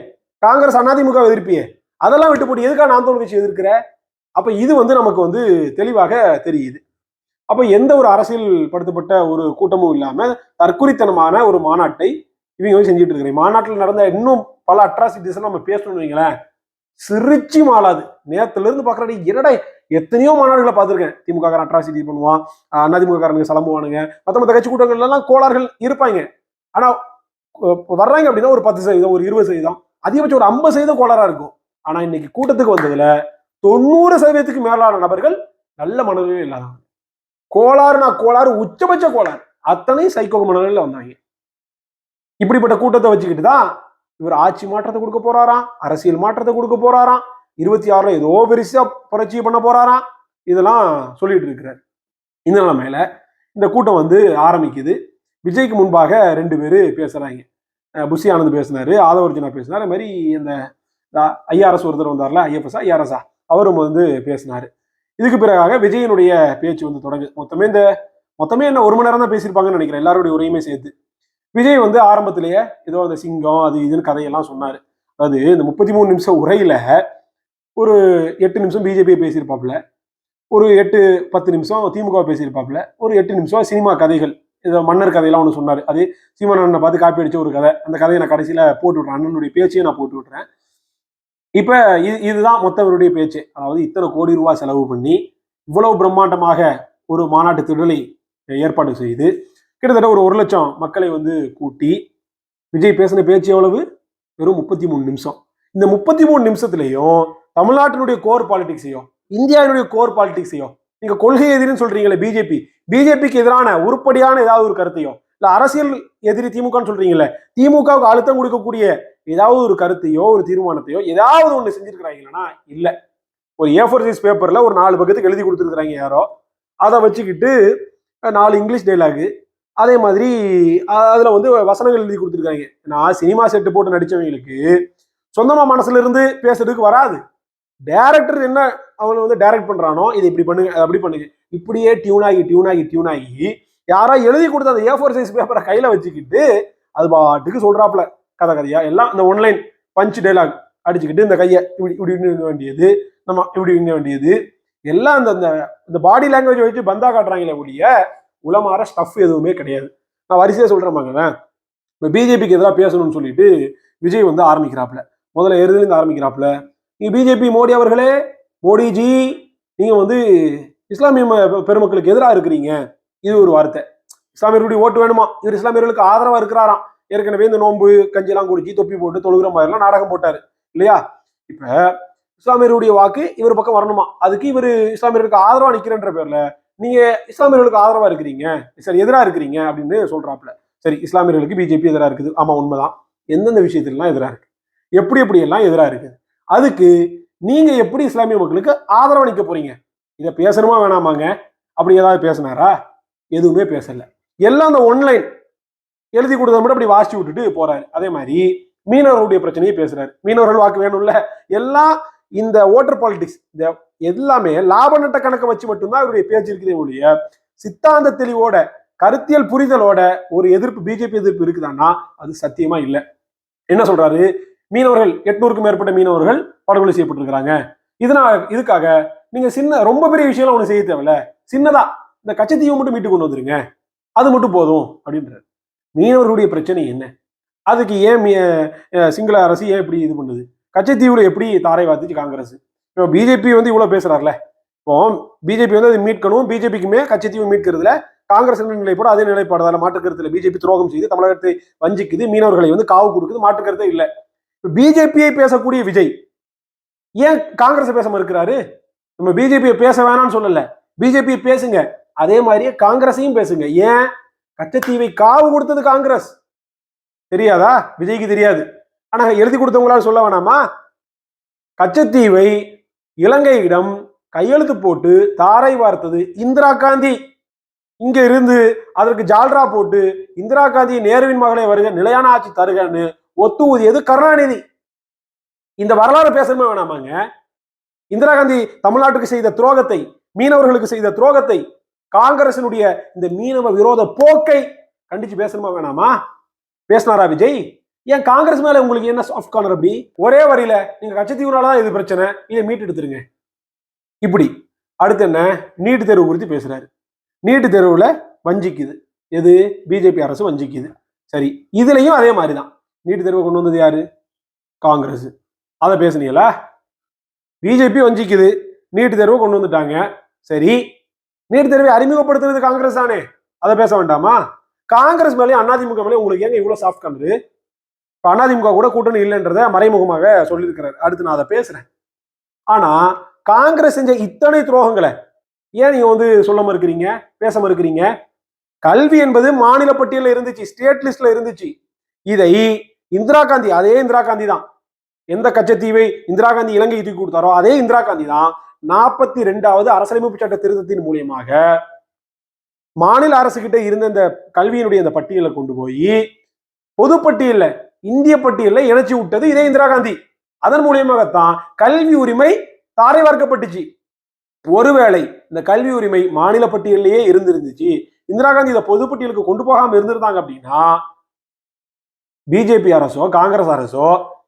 S1: காங்கிரஸ் அதிமுக எதிர்ப்பிய, அதெல்லாம் விட்டு போட்டு எதுக்காக நாம் தமிழர் கட்சி எதிர்க்கிற? அப்ப இது நமக்கு தெளிவாக தெரியுது. அப்ப எந்த ஒரு அரசியல் படுத்தப்பட்ட ஒரு கூட்டமும் இல்லாம தற்குறித்தனமான ஒரு மாநாட்டை இவங்க செஞ்சுட்டு இருக்கிறேன். மாநாட்டில் நடந்த இன்னும் பல அட்ராசிட்டிஸ் நம்ம பேசணும்னு வைங்களேன், சிரிச்சு மாளாது. நேரத்துல இருந்து பாக்குறேன், என்னடா எத்தனையோ மாநாடுகளை பார்த்திருக்கேன். திமுக அட்ராசிட்டி பண்ணுவான், அதிமுக காரங்க சலம்புவானுங்க, மத்த கட்சி கூட்டங்கள் எல்லாம் கோளாறுகள் இருப்பாங்க. ஆனா வர்றாங்க அப்படின்னா ஒரு 10%, ஒரு 20%, அதிகபட்சம் ஒரு 50% கோளாறா இருக்கும். ஆனா இன்னைக்கு கூட்டத்துக்கு வந்ததுல 90% மேலான நபர்கள் நல்ல மனநிலையில் இல்லாதவங்க. கோளாறு, உச்சபட்ச கோளாறு, அத்தனை சைக்கோ மனநிலையில வந்தாங்க. இப்படிப்பட்ட கூட்டத்தை வச்சுக்கிட்டு தான் இவர் ஆட்சி மாற்றத்தை கொடுக்க போறாராம், அரசியல் மாற்றத்தை கொடுக்க போறாராம், 26ல ஏதோ பெருசா புரட்சி பண்ண போறாராம், இதெல்லாம் சொல்லிட்டு இருக்கிறார். இந்த நிலைமையில இந்த கூட்டம் ஆரம்பிக்குது. விஜய்க்கு முன்பாக 2 பேரு பேசுறாங்க. புஷி ஆனந்த் பேசினாரு, ஆதவர்ஜுனா பேசினார். அது மாதிரி இந்த ஐஆர்எஸ் ஒருத்தர் வந்தார்ல, ஐஆர்எஸ்ஆ அவரும் பேசினாரு. இதுக்கு பிறகாக விஜயனுடைய பேச்சு தொடங்கு. மொத்தமே என்ன 1 மணி நேரம் தான் பேசியிருப்பாங்கன்னு நினைக்கிறேன், எல்லாருடைய உரையுமே சேர்த்து. விஜய் ஆரம்பத்திலேயே ஏதோ அந்த சிங்கம் அது இதுன்னு கதையெல்லாம் சொன்னாரு. அதாவது இந்த 33 நிமிஷம் உரையில ஒரு 8 நிமிஷம் பிஜேபி பேசியிருப்பாப்புல, ஒரு 8-10 நிமிஷம் திமுக பேசியிருப்பாப்புல, ஒரு 8 நிமிஷம் சினிமா கதைகள், ஏதோ மன்னர் கதையெல்லாம் ஒன்று சொன்னார். அது சீமானண்ணனை பார்த்து காப்பி அடிச்ச ஒரு கதை. அந்த கதையை நான் கடைசியில போட்டு விட்றேன், அண்ணனுடைய பேச்சையும் நான் போட்டு விட்டுறேன். இப்ப இதுதான் மொத்தவருடைய பேச்சு. அதாவது இத்தனை கோடி ரூபாய் செலவு பண்ணி இவ்வளவு பிரம்மாண்டமாக ஒரு மாநாட்டு திடலை ஏற்பாடு செய்து கிட்டத்தட்ட ஒரு 1 லட்சம் மக்களை கூட்டி விஜய் பேசின பேச்சு எவ்வளவு? வெறும் 33 நிமிஷம். இந்த 33 நிமிஷத்துலையும் தமிழ்நாட்டினுடைய கோர் பாலிடிக்ஸையும் இந்தியாவினுடைய கோர் பாலிடிக்ஸையும், நீங்க கொள்கை எதிரின்னு சொல்றீங்களே பிஜேபிக்கு எதிரான உருப்படியான ஏதாவது ஒரு கருத்தையோ, இல்ல அரசியல் எதிரி திமுகன்னு சொல்றீங்களே, திமுகவுக்கு அழுத்தம் கொடுக்கக்கூடிய ஏதாவது ஒரு கருத்தையோ ஒரு தீர்மானத்தையோ ஏதாவது ஒண்ணு செஞ்சிருக்கிறாங்கன்னா இல்ல. ஒரு A4 சைஸ் பேப்பர்ல ஒரு 4 பக்கத்துக்கு எழுதி கொடுத்துருக்காங்க யாரோ, அதை வச்சுக்கிட்டு 4 இங்கிலீஷ் டைலாகு, அதே மாதிரி அதுல வந்து வசனங்கள் எழுதி கொடுத்துருக்காங்க. நான் சினிமா செட்டு போட்டு நடிச்சவங்களுக்கு சொந்தமா மனசுல இருந்து பேசுறதுக்கு வராது. டைரக்டர் என்ன அவனை வந்து டைரக்ட் பண்றானோ, இதை இப்படி பண்ணுங்க அப்படி பண்ணுங்க, இப்படியே டியூன் ஆகி யாரோ எழுதி கொடுத்த அந்த A4 சைஸ் பேப்பரை கையில வச்சுக்கிட்டு அது பாட்டுக்கு சொல்றாப்ல கதையா எல்லாம். இந்த ஒன்லைன் பஞ்ச் டைலாக் அடிச்சுக்கிட்டு இந்த கையை இப்படி இப்படி விங்க வேண்டியது, நம்ம இப்படி விங்க வேண்டியது எல்லாம் அந்த பாடி லாங்குவேஜ் வச்சு பந்தா காட்டுறாங்களே ஒழிய உளமாற ஸ்டஃப் எதுவுமே கிடையாது. நான் வரிசையா சொல்றேன். இப்போ பிஜேபிக்கு எதிராக பேசணும்னு சொல்லிட்டு விஜய் வந்து ஆரம்பிக்கிறாப்ல, முதல்ல எருதுலேருந்து ஆரம்பிக்கிறாப்ல. நீங்க பிஜேபி மோடி அவர்களே, மோடிஜி நீங்க வந்து இஸ்லாமிய பெருமக்களுக்கு எதிராக இருக்கிறீங்க, இது ஒரு வார்த்தை. இஸ்லாமியர்களுடைய ஓட்டு வேணுமா, இவர் இஸ்லாமியர்களுக்கு ஆதரவா இருக்கிறாராம். ஏற்கனவே இந்த நோன்பு கஞ்சிலாம் குடிச்சு தொப்பி போட்டு தொழுகிற மாதிரிலாம் நாடகம் போட்டாரு இல்லையா? இப்ப இஸ்லாமியருடைய வாக்கு இவர் பக்கம் வரணுமா, அதுக்கு இவர் இஸ்லாமியர்களுக்கு ஆதரவா நிக்கிறன்ற பேர்ல நீங்க இஸ்லாமியர்களுக்கு ஆதரவா இருக்கிறீங்க, சரி எதிராக இருக்கிறீங்க அப்படின்னு சொல்றாப்ல. சரி, இஸ்லாமியர்களுக்கு பிஜேபி எதிராக இருக்குது, ஆமா உண்மைதான். எந்தெந்த விஷயத்திலாம் எதிராக இருக்கு, எப்படி எல்லாம் எதிராக இருக்குது, அதுக்கு நீங்க எப்படி இஸ்லாமிய மக்களுக்கு ஆதரவா நிக்க போறீங்க, இதை பேசணுமா வேணாமாங்க? அப்படி ஏதாவது பேசினாரா? எதுவுமே பேசல. எல்லாம் அந்த ஒன்லைன் எழுதி கொடுத்தா மட்டும் அப்படி வாசிச்சு விட்டுட்டு போறாரு. அதே மாதிரி மீனவர்களுடைய பிரச்சனையை பேசுறாரு. மீனவர்கள் வாக்கு வேணும்ல, எல்லாம் இந்த ஓட்டர் பாலிடிக்ஸ், இந்த எல்லாமே லாப நட்ட கணக்கை வச்சு மட்டும்தான் அவருடைய பேச்சு இருக்கிறதே ஒழிய சித்தாந்த தெளிவோட கருத்தியல் புரிதலோட ஒரு எதிர்ப்பு, பிஜேபி எதிர்ப்பு இருக்குதான்னா அது சத்தியமா இல்லை. என்ன சொல்றாரு, மீனவர்கள் 800க்கும் மேற்பட்ட மீனவர்கள் படுகொலை செய்யப்பட்டிருக்கிறாங்க, இதுக்காக நீங்க ரொம்ப பெரிய விஷயம் ஒண்ணு செய்ய தேவையில்ல, சின்னதா இந்த கச்சத்தீவை மட்டும் மீட்டு கொண்டு வந்துருங்க, அது மட்டும் போதும் அப்படின்றாரு. மீனவர்களுடைய பிரச்சனை என்ன, அதுக்கு ஏன் சிங்கள அரசு ஏன் இப்படி இது பண்ணுது, கச்சத்தீவுல எப்படி தாரை வாத்துச்சு காங்கிரஸ்? இப்போ பிஜேபி வந்து இவ்வளவு பேசுறாருல, இப்போ பிஜேபி வந்து அதை மீட்கணும், பிஜேபிக்குமே கச்சத்தீவு மீட்கிறதுல காங்கிரஸ் நிலைப்பாடு அதே நிலைப்பாடு தான், மாற்றுக்கருத்துல பிஜேபி துரோகம் செய்து தமிழகத்தை வஞ்சிக்குது, மீனவர்களை வந்து காவு கொடுக்குது, மாற்றுக்கருத்தே இல்லை. பிஜேபியை பேசக்கூடிய விஜய் ஏன் காங்கிரஸ் பேச மறுக்கிறாரு? நம்ம பிஜேபியை பேச வேணாம்னு சொல்லல, பிஜேபி பேசுங்க, அதே மாதிரியே காங்கிரஸையும் பேசுங்க. ஏன்? கச்சத்தீவை காவு கொடுத்தது காங்கிரஸ், தெரியாதா? விஜய்க்கு தெரியாது, ஆனா எழுதி கொடுத்தவங்களால சொல்ல வேணாமா? கச்சத்தீவை இலங்கையிடம் கையெழுத்து போட்டு தாரை வார்த்தது இந்திரா காந்தி. இங்க இருந்து அதற்கு ஜால்ரா போட்டு இந்திரா காந்தி நேருவின் மகளே வருக, நிலையான ஆட்சி தருகன்னு ஒத்து ஊதியது கருணாநிதி. இந்த வரலாறு பேசணுமா வேணாமாங்க? இந்திரா காந்தி தமிழ்நாட்டுக்கு செய்த துரோகத்தை, மீனவர்களுக்கு செய்த துரோகத்தை, காங்கிரசினுடைய இந்த மீனவ விரோத போக்கை கண்டிச்சு பேசணுமா வேணாமா? பேசினாரா விஜய்? ஏன் காங்கிரஸ் மேல உங்களுக்கு என்ன சாஃப்ட் கார்னர்? அப்படி ஒரே வரியில நீங்க கச்சத்தீவுனாலதான் இது பிரச்சனை, இதை மீட்டு எடுத்துருங்க. இப்படி அடுத்து என்ன, நீட்டு தேர்வு குறித்து பேசுறாரு. நீட்டு தேர்வுல வஞ்சிக்குது எது, பிஜேபி அரசு வஞ்சிக்குது. சரி, இதுலயும் அதே மாதிரிதான். நீட்டு தேர்வை கொண்டு வந்தது யாரு? காங்கிரஸ். அதை பேசுனீங்களா? பிஜேபி வஞ்சிக்குது, நீட்டு தேர்வை கொண்டு வந்துட்டாங்க. சரி, நீட்டு தேர்வை அறிமுகப்படுத்துறது காங்கிரஸ் தானே, அதை பேச வேண்டாமா? காங்கிரஸ் மேலேயும் அதிமுக மேலேயும் உங்களுக்கு ஏங்க இவ்வளவு சாஃப்ட் கார்னர்? இப்ப அதிமுக கூட கூட்டணி இல்லைன்றத மறைமுகமாக சொல்லியிருக்கிறார். அடுத்து நான் அதை பேசுறேன். ஆனா காங்கிரஸ் செஞ்ச இத்தனை துரோகங்களை ஏன் நீங்க வந்து சொல்ல மறுக்கிறீங்க, பேச மறுக்கிறீங்க? கல்வி என்பது மாநில பட்டியலில் இருந்துச்சு, ஸ்டேட் லிஸ்ட்ல இருந்துச்சு. இதை இந்திரா காந்தி, அதே இந்திரா காந்தி தான், எந்த கச்சத்தீவை இந்திரா காந்தி இலங்கை தூக்கி கொடுத்தாரோ அதே இந்திரா காந்தி தான் 42வது அரசியலமைப்பு சட்ட திருத்தத்தின் மூலியமாக மாநில அரசு கிட்ட இருந்த இந்த கல்வியினுடைய அந்த பட்டியலை கொண்டு போய் பொதுப்பட்டியல்ல, இந்திய பட்டியல்ல இணைச்சி விட்டது இதே இந்திரா காந்தி. அதன் மூலியமாகத்தான் கல்வி உரிமை தாரை வார்க்கப்பட்டுச்சு. ஒருவேளை இந்த கல்வி உரிமை மாநில பட்டியலையே இருந்திருந்துச்சு, இந்திரா காந்தி இதை பொதுப்பட்டியலுக்கு கொண்டு போகாம இருந்திருந்தாங்க அப்படின்னா பிஜேபி அரசோ காங்கிரஸ் அரசோ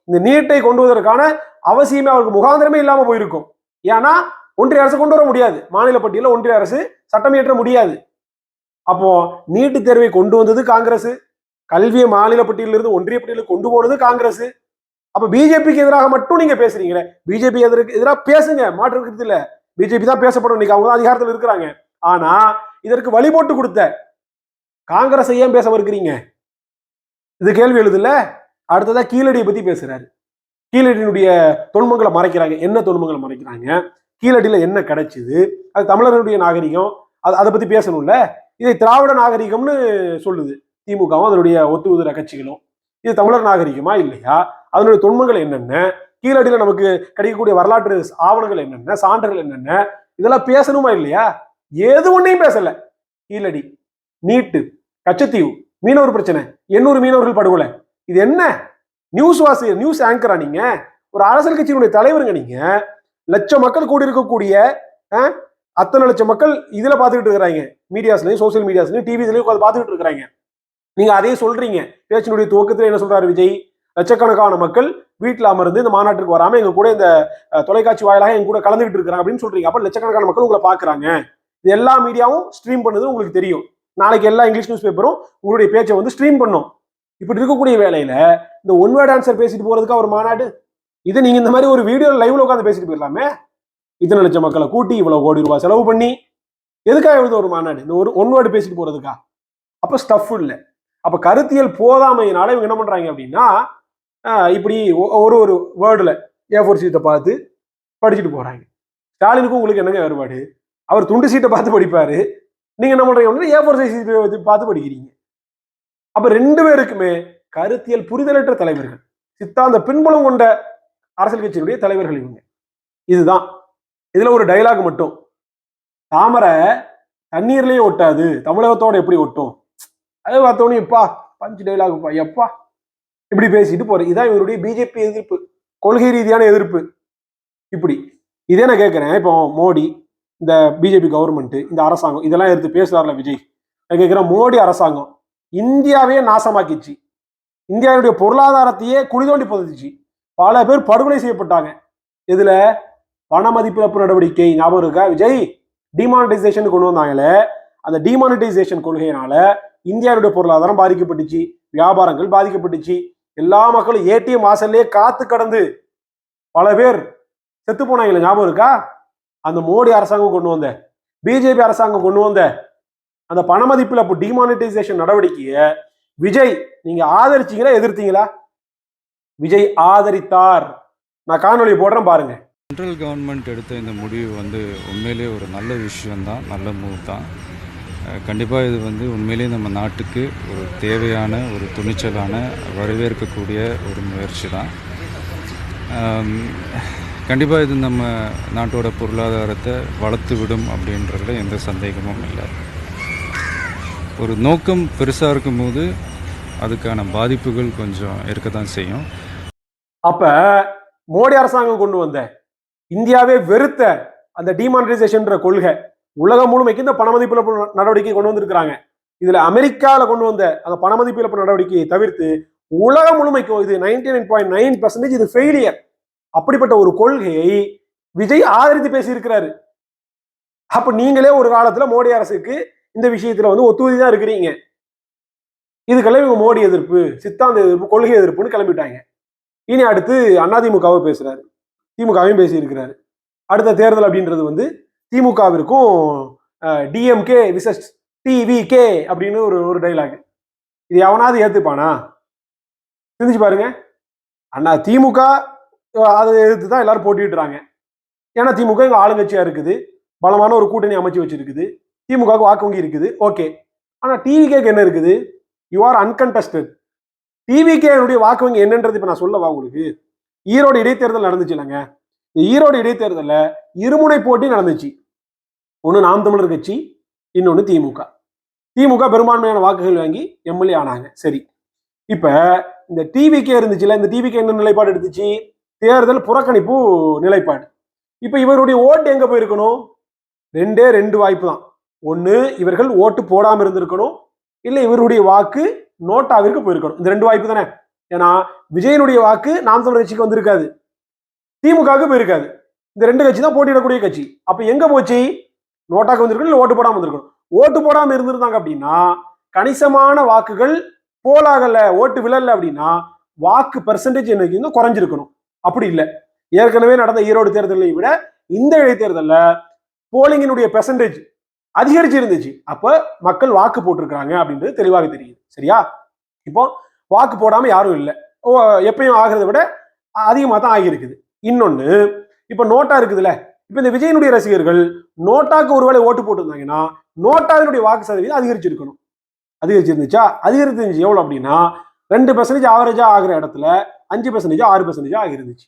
S1: இந்த நீட்டை கொண்டு வருவதற்கான அவசியமே அவருக்கு முகாந்திரமே இல்லாம போயிருக்கும். ஏன்னா ஒன்றிய அரசு கொண்டு வர முடியாது, மாநில பட்டியல ஒன்றிய அரசு சட்டம் இயற்ற முடியாது. அப்போ நீட்டு தேர்வை கொண்டு வந்தது காங்கிரஸ், கல்வியை மாநில பட்டியலிருந்து ஒன்றிய பட்டியலுக்கு கொண்டு போனது காங்கிரஸ். அப்ப பிஜேபிக்கு எதிராக மட்டும் நீங்க பேசுறீங்களே, பிஜேபி எதிராக பேசுங்க, மாற்று இல்ல, பிஜேபி தான் பேசப்படும், இன்னைக்கு அவங்க தான் அதிகாரத்தில் இருக்கிறாங்க. ஆனா இதற்கு வழி போட்டு கொடுத்த காங்கிரஸ் ஏன் பேச மறுக்கிறீங்க? இது கேள்வி எழுதுல. அடுத்ததா கீழடியை பத்தி பேசுறாரு. கீழடியினுடைய தொன்மங்களை மறைக்கிறாங்க. என்ன தொன்மங்களை மறைக்கிறாங்க? கீழடியில என்ன கிடைச்சது? அது தமிழர்களுடைய நாகரிகம், அதை பத்தி பேசணும்ல. இதை திராவிட நாகரிகம்னு சொல்லுது திமுகவும் அதனுடைய ஒத்துவதர கட்சிகளும். இது தமிழர் நாகரிகமா இல்லையா? அதனுடைய தொன்மங்கள் என்னென்ன? கீழடியில நமக்கு கிடைக்கக்கூடிய வரலாற்று ஆவணங்கள் என்னென்ன, சான்றுகள் என்னென்ன, இதெல்லாம் பேசணுமா இல்லையா? எது ஒன்னையும் பேசல. கீழடி, நீட்டு, கச்சத்தீவு, மீனவர் பிரச்சனை, 800 மீனவர்கள் படுகொலை, இது என்ன? நியூஸ் ஆங்கரா நீங்க? ஒரு அரசியல் கட்சியினுடைய தலைவருங்க நீங்க. லட்சம் மக்கள் கூடி இருக்கக்கூடிய அத்தனை லட்சம் மக்கள் இதுல பாத்துக்கிட்டு இருக்கிறாங்க, மீடியாஸ்லயும் சோசியல் மீடியாஸ்லயும் டிவிஸ்லயும் பாத்துக்கிட்டு இருக்கிறாங்க. நீங்க அதையும் சொல்றீங்க. பேச்சினுடைய துவக்கத்துல என்ன சொல்றாரு விஜய்? லட்சக்கணக்கான மக்கள் வீட்டுல அமர்ந்து இந்த மாநாட்டுக்கு வராம எங்க கூட இந்த தொலைக்காட்சி வாயிலாக எங்க கூட கலந்துகிட்டு இருக்கிறாங்க அப்படின்னு சொல்றீங்க. அப்ப லட்சக்கணக்கான மக்கள் உங்களை பாக்குறாங்க. இது எல்லா மீடியாவும் ஸ்ட்ரீம் பண்ணுது உங்களுக்கு தெரியும். நாளைக்கு எல்லா இங்கிலீஷ் நியூஸ் பேப்பரும் உங்களுடைய பேச்சை வந்து ஸ்ட்ரீம் பண்ணும். இப்படி இருக்கக்கூடிய வேலையில இந்த ஒன் வேர்ட் ஆன்சர் பேசிட்டு போறதுக்கு ஒரு மாநாடு, இதை நீங்க இந்த மாதிரி ஒரு வீடியோ லைவ்ல உட்காந்து பேசிட்டு போயிடலாமே. இத்தனை லட்சம் மக்களை கூட்டி இவ்வளவு கோடி ரூபாய் செலவு பண்ணி எதுக்காக எழுத ஒரு மாநாடு? இந்த ஒரு ஒன் வேர்டு பேசிட்டு போறதுக்கா? அப்ப ஸ்டஃப் இல்லை. அப்ப கருத்தியல் போதாமையினால இவங்க என்ன பண்றாங்க அப்படின்னா, இப்படி ஒரு ஒரு வேர்டுல A4 சீட்டை பார்த்து படிச்சுட்டு போறாங்க. ஸ்டாலினுக்கும் உங்களுக்கு என்னங்க வேறுபாடு? அவர் துண்டு சீட்டை பார்த்து படிப்பாரு, நீங்க என்ன பண்றீங்க? A4 சீட்டை பார்த்து படிக்கிறீங்க. அப்ப ரெண்டு பேருக்குமே கருத்தியல் புரிதலற்ற தலைவர்கள், சித்தாந்த பின்புலம் கொண்ட அரசியல் கட்சியினுடைய தலைவர்கள் இவங்க. இதுதான். இதுல ஒரு டைலாக் மட்டும், தாமரை தண்ணீர்லயே ஒட்டாது, தமிழகத்தோட எப்படி ஒட்டும்? அது பார்த்தோன்னே எப்பா பஞ்சு டைலாக் எப்பா இப்படி பேசிட்டு போற. இதான் இவருடைய பிஜேபி எதிர்ப்பு, கொள்கை ரீதியான எதிர்ப்பு. இப்படி இதே நான் கேட்கிறேன், இப்போ மோடி, இந்த பிஜேபி கவர்மெண்ட், இந்த அரசாங்கம் இதெல்லாம் எடுத்து பேசுறாருல விஜய், நான் கேட்கிறேன், மோடி அரசாங்கம் இந்தியாவே நாசமாக்கிச்சு, இந்தியாவுடைய பொருளாதாரத்தையே குழி தோண்டி புதைச்சிச்சு, பல பேர் படுகொலை செய்யப்பட்டாங்க. இதுல பண மதிப்பிழப்பு நடவடிக்கை ஞாபகம் இருக்கா விஜய்? டிமானிட்டைசேஷன் கொண்டு வந்தாங்களே, அந்த டிமானிட்டைசேஷன் கொள்கையினால இந்தியாவுடைய பொருளாதாரம் பாதிக்கப்பட்டுச்சு, வியாபாரங்கள் பாதிக்கப்பட்டுச்சு, எல்லா மக்களும் ஏடிஎம் வாசல்லையே காத்து கடந்து பல பேர் செத்து போனாங்க. ஞாபகம் இருக்கா? அந்த மோடி அரசாங்கம் கொண்டு வந்த, பிஜேபி அரசாங்கம் கொண்டு வந்த அந்த பண மதிப்பிழப்பு டிமானிட்டைசேஷன் நடவடிக்கையை விஜய் நீங்க ஆதரிச்சீங்களா எதிர்த்தீங்களா? விஜய் ஆதரித்தார். நான் காணொலி போடுறேன் பாருங்க.
S2: சென்ட்ரல் கவர்மெண்ட் எடுத்த இந்த முடிவு வந்து உண்மையிலே ஒரு நல்ல விஷயம்தான், நல்ல மூவ் தான். கண்டிப்பாக இது வந்து உண்மையிலே நம்ம நாட்டுக்கு ஒரு தேவையான, ஒரு துணிச்சலான, வரவேற்கக்கூடிய ஒரு முயற்சி தான். கண்டிப்பாக இது நம்ம நாட்டோட பொருளாதாரத்தை வளர்த்து விடும் அப்படின்றதுல எந்த சந்தேகமும் இல்லை. ஒரு நோக்கம் பெருசாக இருக்கும்போது அதுக்கான பாதிப்புகள் கொஞ்சம் இருக்க தான் செய்யும்.
S1: அப்ப மோடி அரசாங்கம் கொண்டு வந்த, இந்தியாவே வெறுத்த அந்த டிமானிட்டைசேஷன் கொள்கை உலகம் முழுமைக்கு இந்த பணமதிப்பிழப்பு நடவடிக்கை கொண்டு வந்திருக்கிறாங்க. இதுல அமெரிக்காவில் கொண்டு வந்த அந்த பணமதிப்பிழப்பு நடவடிக்கையை தவிர்த்து உலகம் முழுமைக்கும் இது 99.9% இது ஃபெயிலியர். அப்படிப்பட்ட ஒரு கொள்கையை விஜய் ஆதரித்து பேசியிருக்கிறாரு. அப்ப நீங்களே ஒரு காலத்துல மோடி அரசுக்கு இந்த விஷயத்துல வந்து ஒத்துழைப்பு தான் இருக்கிறீங்க. இதுக்கெல்லாம் இவங்க மோடி எதிர்ப்பு, சித்தாந்த எதிர்ப்பு, கொள்கை எதிர்ப்புன்னு கிளம்பிட்டாங்க. இனி அடுத்து அதிமுகவை பேசுறாரு, திமுகவையும் பேசியிருக்கிறாரு. அடுத்த தேர்தல் அப்படின்றது வந்து திமுகவிற்கும் டிஎம்கே விசஸ் டிவிகே அப்படின்னு ஒரு டைலாக். இது எவனாவது ஏத்துப்பானா? சிந்திச்சு பாருங்க. அண்ணா திமுக அதை எதிர்த்து தான் எல்லாரும் போட்டிடுறாங்க. ஏன்னா திமுக இங்க ஆளுங்கட்சியா இருக்குது, பலமான ஒரு கூட்டணி அமைச்சு வச்சிருக்குது, திமுகவுக்கு வாக்கு வங்கி இருக்குது. ஓகே, ஆனா டிவிகேக்கு என்ன இருக்குது? You are அன்கன்டெஸ்டட். டிவிகேனுடைய வாக்கு வங்கி என்னன்றது இப்ப நான் சொல்லவா உங்களுக்கு? ஈரோடு இடைத்தேர்தல் நடந்துச்சு இல்லைங்க, இந்த ஈரோடு இடைத்தேர்தலில் இருமுனை போட்டி நடந்துச்சு. ஒன்று நாம் தமிழர் கட்சி, இன்னொன்று திமுக. திமுக பெரும்பான்மையான வாக்குகள் வாங்கி எம்எல்ஏ ஆனாங்க. சரி, இப்ப இந்த டிவிகே இருந்துச்சுல, இந்த டிவிகே என்ன நிலைப்பாடு எடுத்துச்சு? தேர்தல் புறக்கணிப்பு நிலைப்பாடு. இப்ப இவருடைய ஓட்டு எங்க போயிருக்கணும்? ரெண்டு வாய்ப்பு தான். ஒண்ணு இவர்கள் ஓட்டு போடாம இருந்திருக்கணும், இல்ல இவருடைய வாக்கு நோட்டாவிற்கு போயிருக்கணும். இந்த ரெண்டு வாய்ப்பு தானே. ஏன்னா விஜயனுடைய வாக்கு நாம் தமிழர் கட்சிக்கு வந்திருக்காது, திமுகவுக்கு போயிருக்காது. இந்த ரெண்டு கட்சி தான் போட்டியிடக்கூடிய கட்சி. அப்ப எங்க போச்சு? நோட்டாக்கு வந்திருக்கணும், இல்ல ஓட்டு போடாம வந்திருக்கணும். ஓட்டு போடாம இருந்திருந்தாங்க அப்படின்னா கணிசமான வாக்குகள் போலாகல, ஓட்டு விழல அப்படின்னா வாக்கு பெர்சன்டேஜ் என்ன குறைஞ்சிருக்கணும். அப்படி இல்லை. ஏற்கனவே நடந்த ஈரோடு தேர்தலை விட இந்த இடைத்தேர்தலில் போலிங்கினுடைய பெர்சன்டேஜ் அதிகரிச்சு இருந்துச்சு. அப்ப மக்கள் வாக்கு போட்டிருக்காங்க அப்படின்றது தெளிவாக தெரியுது. சரியா? இப்போ வாக்கு போடாம யாரும் இல்லை, எப்பயும் ஆகிறத விட அதிகமாக தான் ஆகியிருக்குது. இன்னொன்னு, இப்ப நோட்டா இருக்குதுல்ல, இப்ப இந்த விஜயனுடைய ரசிகர்கள் நோட்டாக்கு ஒருவேளை ஓட்டு போட்டிருந்தாங்கன்னா நோட்டாவினுடைய வாக்கு சதவீதம் அதிகரிச்சிருக்கணும். அதிகரிச்சிருந்துச்சா? அதிகரிச்சிருந்துச்சு. எவ்வளவு அப்படின்னா 2% ஆவரேஜா ஆகிற இடத்துல 5%, 6% ஆகிருந்துச்சு.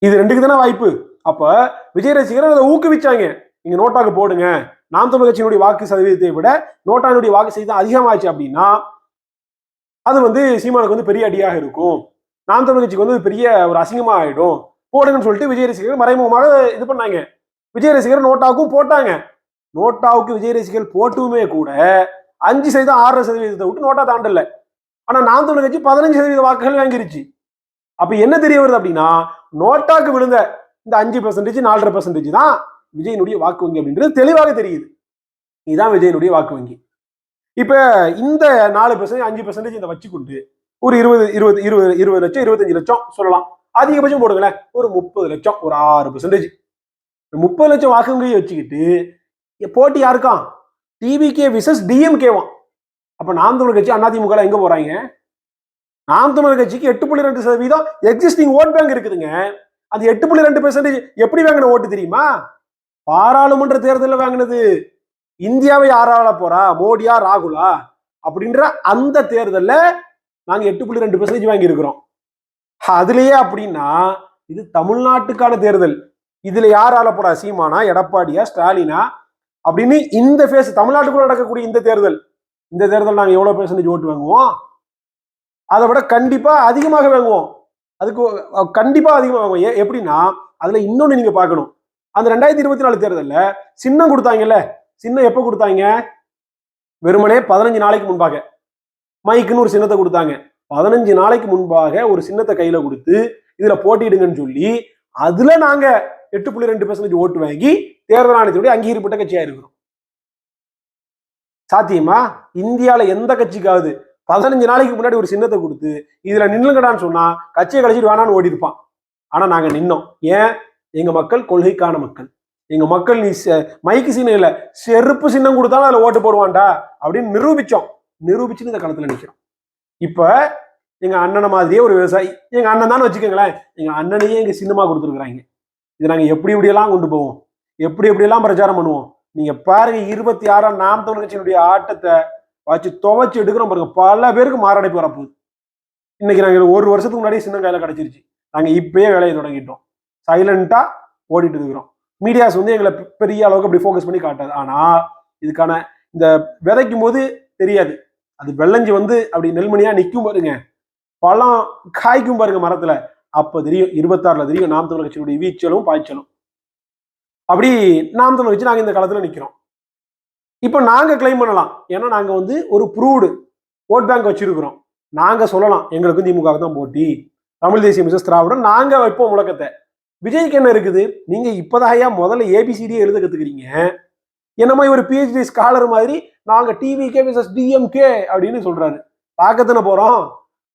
S1: இது ரெண்டுக்கு தானே வாய்ப்பு. அப்ப விஜய் ரசிகர்கள் அதை ஊக்குவிச்சாங்க, நீங்க நோட்டாக்கு போடுங்க, நாம் தமிழர் கட்சியினுடைய வாக்கு சதவீதத்தை விட நோட்டானுடைய வாக்கு சதவீதம் அதிகமாச்சு அப்படின்னா அது வந்து சீமானுக்கு வந்து பெரிய அடியாக இருக்கும், நாம் தமிழர் கட்சிக்கு வந்து பெரிய ஒரு அசிங்கமா ஆயிடும், போடுங்கன்னு சொல்லிட்டு விஜய் ரசிகர்கள் மறைமுகமாக இது பண்ணாங்க. விஜய் ரசிகர் நோட்டாவுக்கும் போட்டாங்க. நோட்டாவுக்கு விஜய் ரசிகர்கள் போட்டுமே கூட 5% 6% விட்டு நோட்டா தாண்டல. ஆனா நாம் தமிழர் கட்சி 15% வாக்குகள் வாங்கிருச்சு. அப்ப என்ன தெரிய வருது அப்படின்னா நோட்டாக்கு விழுந்த இந்த 5% 4.5% தான் விஜயனுடைய வாக்கு வங்கி அப்படின்றது தெளிவாக தெரியுது. இதுதான் விஜயனுடைய வாக்கு வங்கி. இப்ப இந்த 4% 5% இதை வச்சுக்கொண்டு ஒரு 20 லட்சம் 25 லட்சம் சொல்லலாம், அதிகபட்சம் போடுங்களேன் ஒரு 30 லட்சம், ஒரு 6%. 30 லட்சம் வாக்கு வங்கியை வச்சுக்கிட்டு போட்டி யாருக்கான்? TVK versus டிஎம்கேவான். அப்ப நாம் தமிழர் கட்சி அதிமுக எங்க போறாங்க? நாம் தமிழர் கட்சிக்கு 8.2% எக்ஸிஸ்டிங் ஓட் பேங்க் இருக்குதுங்க. அது 8.2% எப்படி வாங்கின ஓட்டு தெரியுமா? பாராளுமன்ற தேர்தலில் வாங்கினது. இந்தியாவை யாரால போறா, மோடியா ராகுலா அப்படின்ற அந்த தேர்தலில் நாங்க 8.2% வாங்கி இருக்கிறோம். அதுலயே அப்படின்னா இது தமிழ்நாட்டுக்கான தேர்தல். இதுல யாரால போறா, சீமானா, எடப்பாடியா, ஸ்டாலினா அப்படின்னு இந்த பேஸ் தமிழ்நாட்டுக்குள்ள நடக்கக்கூடிய இந்த தேர்தல் நாங்க எவ்வளவு பெர்சன்டேஜ் ஓட்டு வாங்குவோம்? அதை விட கண்டிப்பா அதிகமாக வாங்குவோம். அதுக்கு கண்டிப்பா அதிகமாக வாங்குவோம். எப்படின்னா அதுல இன்னொன்னு நீங்க பார்க்கணும். அந்த 2024 தேர்தலில் சின்னம் கொடுத்தாங்கல்ல, சின்னம் எப்ப கொடுத்தாங்க? வெறுமனே 15 நாளைக்கு முன்பாக மைக்குன்னு ஒரு சின்னத்தை கொடுத்தாங்க. 15 நாளைக்கு முன்பாக ஒரு சின்னத்தை கையில கொடுத்து இதுல போட்டிடுங்கன்னு சொல்லி அதுல நாங்க 8.2% ஓட்டு வாங்கி தேர்தல் ஆணையத்துடைய அங்கீகரிக்கப்பட்ட கட்சியா இருக்கிறோம். சாத்தியமா? இந்தியால எந்த கட்சிக்காவது 15 நாளைக்கு முன்னாடி ஒரு சின்னத்தை கொடுத்து இதுல நின்னுங்கடான்னு சொன்னா கட்சியை கழிச்சிட்டு வேணான்னு ஓடி இருப்பான். ஆனா நாங்க நின்னோம். ஏன்? எங்க மக்கள் கொள்கைக்கான மக்கள். எங்க மக்கள் நீ மைக்கு சின்னம் இல்ல செருப்பு சின்னம் கொடுத்தாலும் அதுல ஓட்டு போடுவான்டா அப்படின்னு நிரூபிச்சுன்னு இந்த களத்துல நிக்கிறோம். இப்ப எங்க அண்ணனை மாதிரியே ஒரு விவசாயி, எங்க அண்ணன் தான் வச்சுக்கோங்களேன், எங்க அண்ணனையே எங்க சின்னமா கொடுத்துருக்குறாங்க. இதை நாங்க எப்படி எப்படியெல்லாம் கொண்டு போவோம், எப்படி எப்படியெல்லாம் பிரச்சாரம் பண்ணுவோம். நீங்க பாருங்க 26 நாம் தமிழர் கட்சியினுடைய ஆட்டத்தை வச்சு துவைச்சு எடுக்கிறோம் பாருங்க. பல பேருக்கு மாரடைப்பு வரப்போகுது. இன்னைக்கு நாங்க ஒரு வருஷத்துக்கு முன்னாடி சின்னம் கையில கிடைச்சிருச்சு. நாங்க இப்பயே வேலையை தொடங்கிட்டோம். சைலண்டா ஓடிட்டு இருக்கிறோம். மீடியாஸ் வந்து எங்களை பெரிய அளவுக்கு அப்படி ஃபோக்கஸ் பண்ணி காட்டாது. ஆனா இதுக்கான இந்த விதைக்கும் போது தெரியாது, அது வெள்ளஞ்சி வந்து அப்படி நெல்மணியா நிற்கும் பாருங்க, பழம் காய்க்கும் பாருங்க மரத்துல, அப்ப தெரியும் 26ல தெரியும் நாம் தமிழர் கட்சியினுடைய வீச்சலும் பாய்ச்சலும். அப்படி நாம் தமிழர் கட்சி நாங்க இந்த காலத்துல நிக்கிறோம். இப்ப நாங்க கிளைம் பண்ணலாம், ஏன்னா நாங்க வந்து ஒரு ப்ரூவ்டு ஓட் பேங்க் வச்சிருக்கிறோம். நாங்க சொல்லலாம் எங்களுக்கு திமுக தான் போட்டி, தமிழ் தேசிய மிசஸ் திராவிடம் நாங்க வைப்போம் முழக்கத்தை. விஜய்க்கு என்ன இருக்குது? நீங்க இப்பதான் முதல்ல ஏபிசிடியே எழுத கத்துக்கிறீங்க. என்னமா இவர் பிஹெச்டி ஸ்காலர் மாதிரி நாங்க டிவிகே விசஸ் டிஎம்கே அப்படின்னு சொல்றாரு. பார்க்கத்தானே போறோம்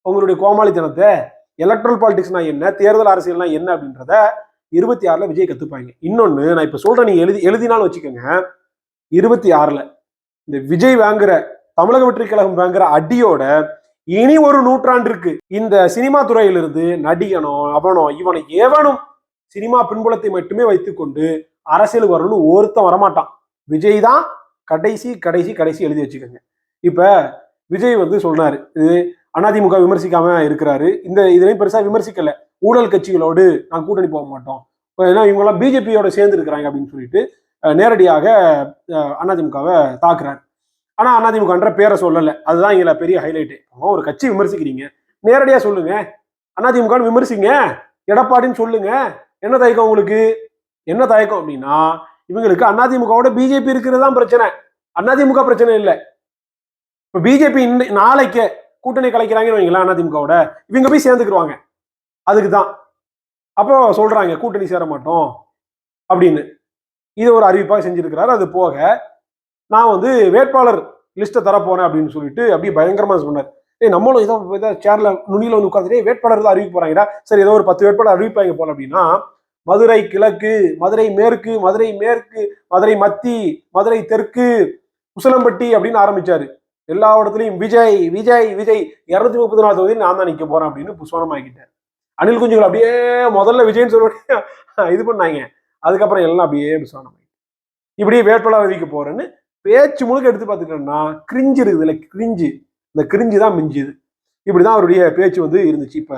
S1: உங்களுடைய கோமாளித்தனத்தை. எலக்ட்ரல் பாலிடிக்ஸ்னா என்ன, தேர்தல் அரசியல்னா என்ன அப்படின்றத 26ல விஜய் கத்துப்பாங்க. இன்னொன்னு நான் இப்ப சொல்றேன், நீங்க எழுதினாலும் வச்சுக்கோங்க. 26ல இந்த விஜய் வாங்குற, தமிழக வெற்றி கழகம் வாங்குற அடியோட இனி ஒரு நூற்றாண்டு இருக்கு. இந்த சினிமா துறையிலிருந்து நடிகனோ அவனோ இவனை ஏவனும் சினிமா பின்புலத்தை மட்டுமே வைத்துக்கொண்டு அரசியல் வரணும்னு ஒருத்தன் வரமாட்டான். விஜய் தான் கடைசி கடைசி கடைசி எழுதி வச்சுக்கோங்க. இப்ப விஜய் வந்து சொன்னாரு, இது அதிமுக விமர்சிக்காம இருக்கிறாரு, இந்த இதுலையும் பெருசா விமர்சிக்கல, ஊழல் கட்சிகளோடு நாங்க கூட்டணி போக மாட்டோம், ஏன்னா இவங்கெல்லாம் பிஜேபியோட சேர்ந்து இருக்கிறாங்க அப்படின்னு சொல்லிட்டு நேரடியாக அதிமுகவை தாக்குறாரு. ஆனா அதிமுகன்ற பேரை சொல்லல, அதுதான் இங்க பெரிய ஹைலைட்டு. ஒரு கட்சி விமர்சிக்கிறீங்க, நேரடியா சொல்லுங்க, அதிமுகன்னு விமர்சிங்க, எடப்பாடின்னு சொல்லுங்க. என்ன தயக்கம் உங்களுக்கு? என்ன தயக்கம் அப்படின்னா இவங்களுக்கு அதிமுகவோட பிஜேபி இருக்கிறது தான் பிரச்சனை, அதிமுக பிரச்சனை இல்லை. இப்ப பிஜேபி நாளைக்கு கூட்டணி கலைக்கிறாங்கன்னு வைங்களேன் அதிமுகவோட, இவங்க போய் சேர்ந்துக்குருவாங்க. அதுக்குதான் அப்போ சொல்றாங்க கூட்டணி சேர மாட்டோம் அப்படின்னு. இது ஒரு அறிவிப்பாக செஞ்சிருக்கிறாரு. அது போக நான் வந்து வேட்பாளர் லிஸ்ட்டை தரப்போறேன் அப்படின்னு சொல்லிட்டு அப்படியே பயங்கரமா சொன்னார். நம்மளும் ஏதோ சேர்ல நுனியில வந்து உட்காந்துட்டு வேட்பாளர் தான் அறிவிக்க போறாங்கடா, சரி ஏதோ ஒரு 10 வேட்பாளர் அறிவிப்பாங்க போல அப்படின்னா, மதுரை கிழக்கு, மதுரை மேற்கு, மதுரை மேற்கு, மதுரை மத்தி, மதுரை தெற்கு, உசிலம்பட்டி அப்படின்னு ஆரம்பிச்சாரு. எல்லா இடத்துலையும் விஜய் விஜய் விஜய் 234 தொகுதி நான் தான் நிக்க போறேன் அப்படின்னு புஷ்வானமாக்கிட்டார். அனில் குஞ்சுகள் அப்படியே முதல்ல விஜய்னு சொல்ல இது பண்ணாங்க, அதுக்கப்புறம் எல்லாம் அப்படியே புஷ்வானமாக்கி இப்படியே வேட்பாளர் அறிவிக்க போறேன்னு பேச்சு முழுக்க எடுத்து பார்த்துட்டோம்னா கிரிஞ்சு இருக்குதுல்ல, கிரிஞ்சு, இந்த கிரிஞ்சு தான் மிஞ்சுது. இப்படிதான் அவருடைய பேச்சு வந்து இருந்துச்சு. இப்ப